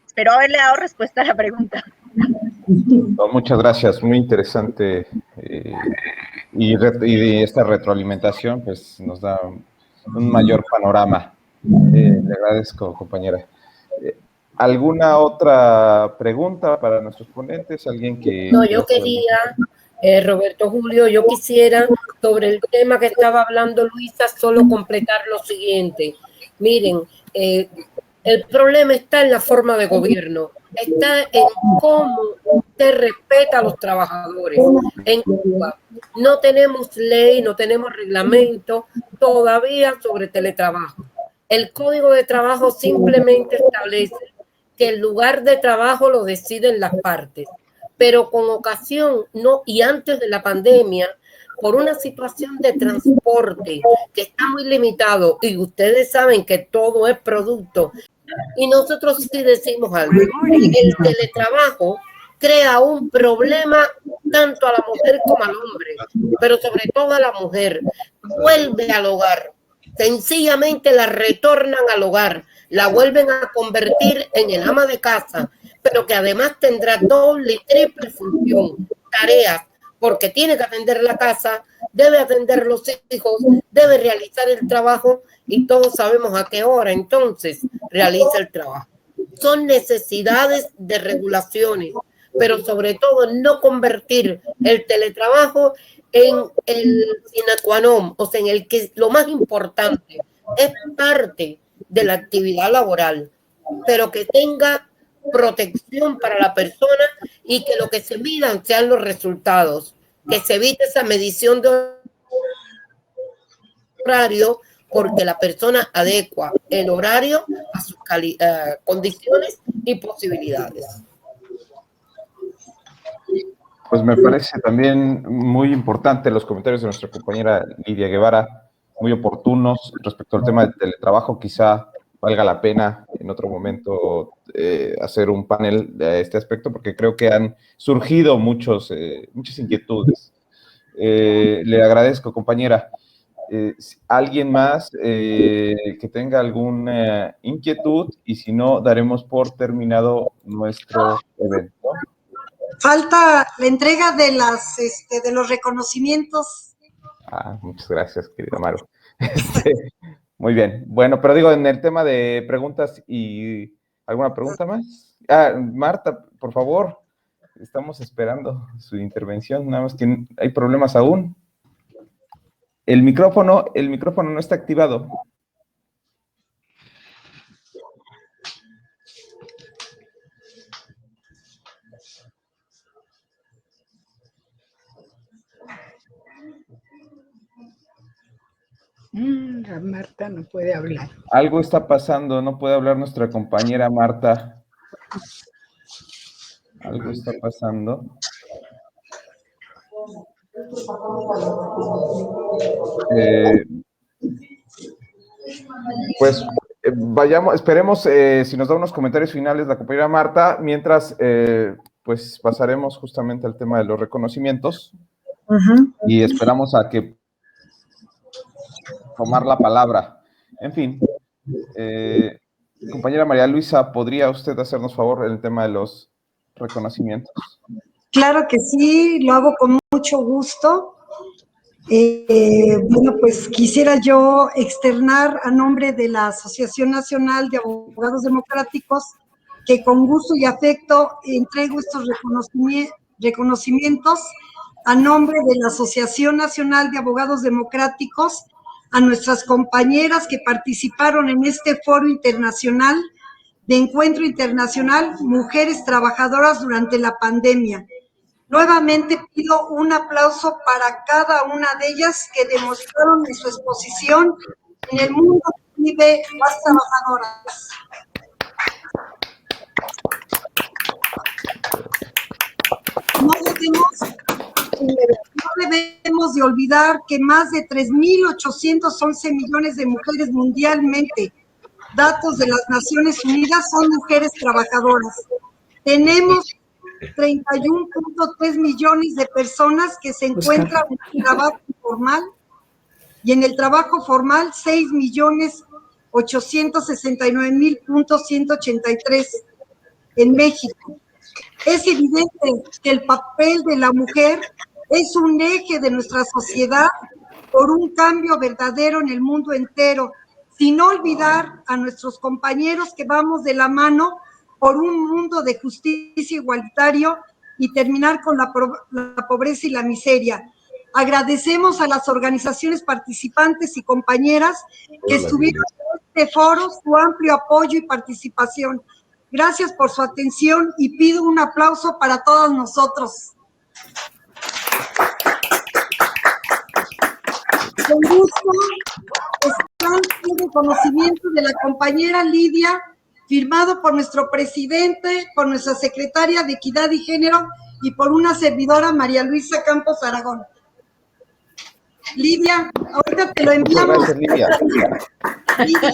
Espero haberle dado respuesta a la pregunta. No, muchas gracias, muy interesante. Y esta retroalimentación pues nos da un mayor panorama. Le agradezco, compañera. ¿Alguna otra pregunta para nuestros ponentes? ¿Alguien que...? No, yo quería, Roberto Julio, yo quisiera, sobre el tema que estaba hablando Luisa, solo completar lo siguiente. Miren, el problema está en la forma de gobierno, está en cómo usted respeta a los trabajadores. En Cuba no tenemos ley, no tenemos reglamento todavía sobre teletrabajo. El Código de Trabajo simplemente establece que el lugar de trabajo lo deciden las partes, pero con ocasión, no, y antes de la pandemia, por una situación de transporte que está muy limitado, y ustedes saben que todo es producto, y nosotros sí decimos algo, el teletrabajo crea un problema tanto a la mujer como al hombre, pero sobre todo a la mujer, vuelve al hogar, sencillamente la retornan al hogar, la vuelven a convertir en el ama de casa, pero que además tendrá doble y triple función, tareas, porque tiene que atender la casa, debe atender los hijos, debe realizar el trabajo y todos sabemos a qué hora entonces realiza el trabajo. Son necesidades de regulaciones, pero sobre todo no convertir el teletrabajo en el sine qua non, o sea, en el que lo más importante es parte de la actividad laboral, pero que tenga protección para la persona y que lo que se midan sean los resultados, que se evite esa medición de horario porque la persona adecua el horario a sus condiciones y posibilidades. Pues me parece también muy importante los comentarios de nuestra compañera Lidia Guevara, muy oportunos respecto al tema del teletrabajo. Quizá valga la pena en otro momento hacer un panel de este aspecto, porque creo que han surgido muchas inquietudes. Le agradezco, compañera. ¿Alguien más que tenga alguna inquietud? Y si no, daremos por terminado nuestro evento. Falta la entrega de los reconocimientos. Muchas gracias, querida Maru. Muy bien. Bueno, pero digo, en el tema de preguntas y ¿alguna pregunta más? Marta, por favor, estamos esperando su intervención, nada más que hay problemas aún. El micrófono no está activado. Marta no puede hablar. Algo está pasando, no puede hablar nuestra compañera Marta. Algo está pasando. Pues vayamos, esperemos si nos da unos comentarios finales la compañera Marta, mientras pues pasaremos justamente al tema de los reconocimientos y esperamos a que tomar la palabra. En fin, compañera María Luisa, ¿podría usted hacernos favor en el tema de los reconocimientos? Claro que sí, lo hago con mucho gusto. Bueno, pues quisiera yo externar a nombre de la Asociación Nacional de Abogados Democráticos que con gusto y afecto entrego estos reconocimientos a nombre de la Asociación Nacional de Abogados Democráticos a nuestras compañeras que participaron en este foro internacional de Encuentro Internacional Mujeres Trabajadoras durante la pandemia. Nuevamente pido un aplauso para cada una de ellas que demostraron en su exposición en el mundo vive las trabajadoras. No debemos de olvidar que más de 3.811 millones de mujeres mundialmente, datos de las Naciones Unidas, son mujeres trabajadoras. Tenemos 31.3 millones de personas que se encuentran en el trabajo informal y en el trabajo formal 6.869.183 en México. Es evidente que el papel de la mujer es un eje de nuestra sociedad por un cambio verdadero en el mundo entero, sin olvidar a nuestros compañeros que vamos de la mano por un mundo de justicia igualitario y terminar con la pobreza y la miseria. Agradecemos a las organizaciones participantes y compañeras que estuvieron en este foro su amplio apoyo y participación. Gracias por su atención y pido un aplauso para todos nosotros. Con gusto está el reconocimiento de la compañera Lidia, firmado por nuestro presidente, por nuestra secretaria de Equidad y Género y por una servidora, María Luisa Campos Aragón. Lidia, ahorita te lo enviamos. Muchas gracias, Lidia.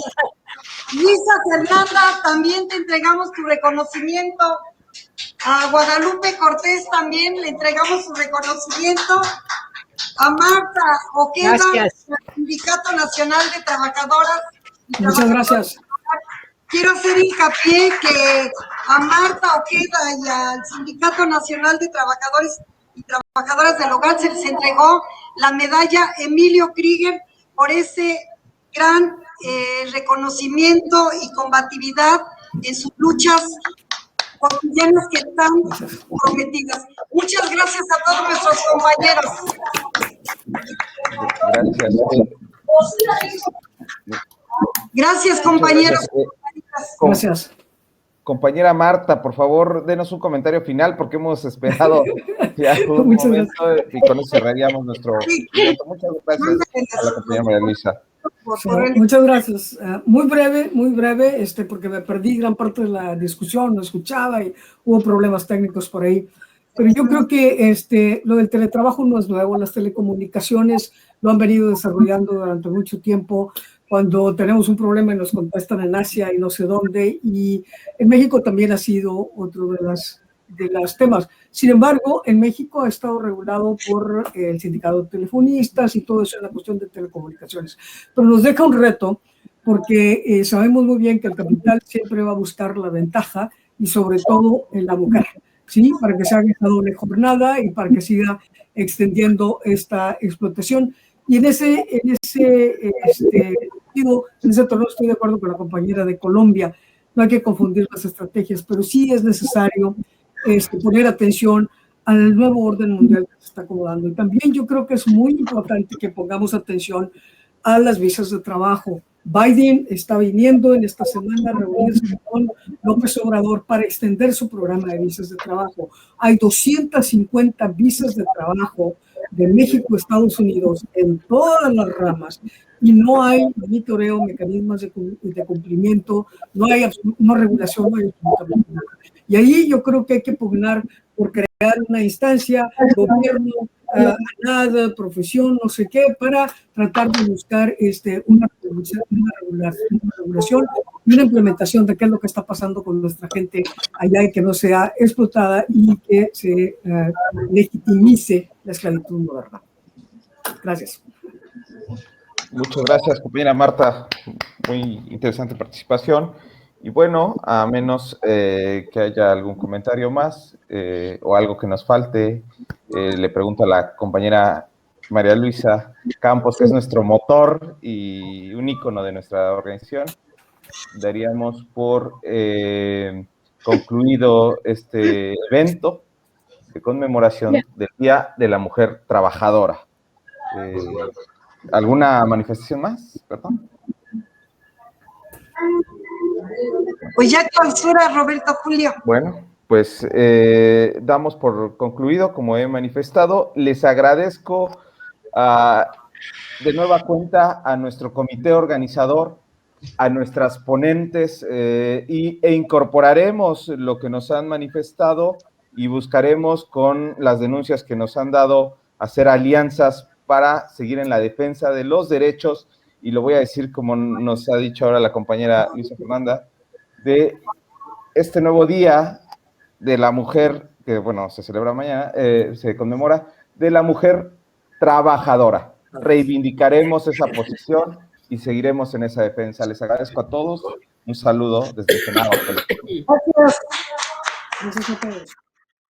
Luisa Fernanda, también te entregamos tu reconocimiento. A Guadalupe Cortés también le entregamos su reconocimiento. A Marta Oqueda, del Sindicato Nacional de Trabajadoras. Muchas gracias. Quiero hacer hincapié que a Marta Oqueda y al Sindicato Nacional de Trabajadores y Trabajadoras del Hogar se les entregó la medalla Emilio Krieger por ese gran reconocimiento y combatividad en sus luchas cotidianas que están comprometidas. Muchas gracias a todos nuestros compañeros. Gracias, compañeros. Gracias. Compañera Marta, por favor, denos un comentario final porque hemos esperado ya un momento y con eso cerraríamos nuestro evento. Muchas gracias a la compañera María Luisa. Sí, muchas gracias. Muy breve, porque me perdí gran parte de la discusión, no escuchaba y hubo problemas técnicos por ahí. Pero yo creo que lo del teletrabajo no es nuevo, las telecomunicaciones lo han venido desarrollando durante mucho tiempo. Cuando tenemos un problema y nos contestan en Asia y no sé dónde, y en México también ha sido otro de los temas. Sin embargo, en México ha estado regulado por el sindicato de telefonistas y todo eso es una cuestión de telecomunicaciones. Pero nos deja un reto porque sabemos muy bien que el capital siempre va a buscar la ventaja y sobre todo en la mujer, ¿sí? Para que se haga esta doble jornada y para que siga extendiendo esta explotación. Y en ese torneo estoy de acuerdo con la compañera de Colombia, no hay que confundir las estrategias, pero sí es necesario poner atención al nuevo orden mundial que se está acomodando. Y también yo creo que es muy importante que pongamos atención a las visas de trabajo. Biden está viniendo en esta semana a reunirse con López Obrador para extender su programa de visas de trabajo. Hay 250 visas de trabajo de México a Estados Unidos en todas las ramas y no hay monitoreo, mecanismos de cumplimiento, no hay regulación, no hay absolutamente nada. Y ahí yo creo que hay que pugnar por crear una instancia, gobierno, ANAD, profesión, no sé qué, para tratar de buscar una regulación y una implementación de qué es lo que está pasando con nuestra gente allá y que no sea explotada y que se legitimice la esclavitud moderna. Gracias. Muchas gracias, compañera Marta. Muy interesante participación. Y bueno, a menos que haya algún comentario más o algo que nos falte, le pregunto a la compañera María Luisa Campos, que es nuestro motor y un ícono de nuestra organización. Daríamos por concluido este evento de conmemoración del Día de la Mujer Trabajadora. ¿Alguna manifestación más? Perdón. Pues ya clausura, Roberto Julio. Bueno, pues damos por concluido, como he manifestado. Les agradezco de nueva cuenta a nuestro comité organizador a nuestras ponentes e incorporaremos lo que nos han manifestado y buscaremos con las denuncias que nos han dado hacer alianzas para seguir en la defensa de los derechos, y lo voy a decir como nos ha dicho ahora la compañera Luisa Fernanda, de este nuevo día de la mujer, que bueno, se celebra mañana, se conmemora, de la mujer trabajadora. Reivindicaremos esa posición y seguiremos en esa defensa. Les agradezco a todos, un saludo desde el Senado. Gracias. Gracias a todos.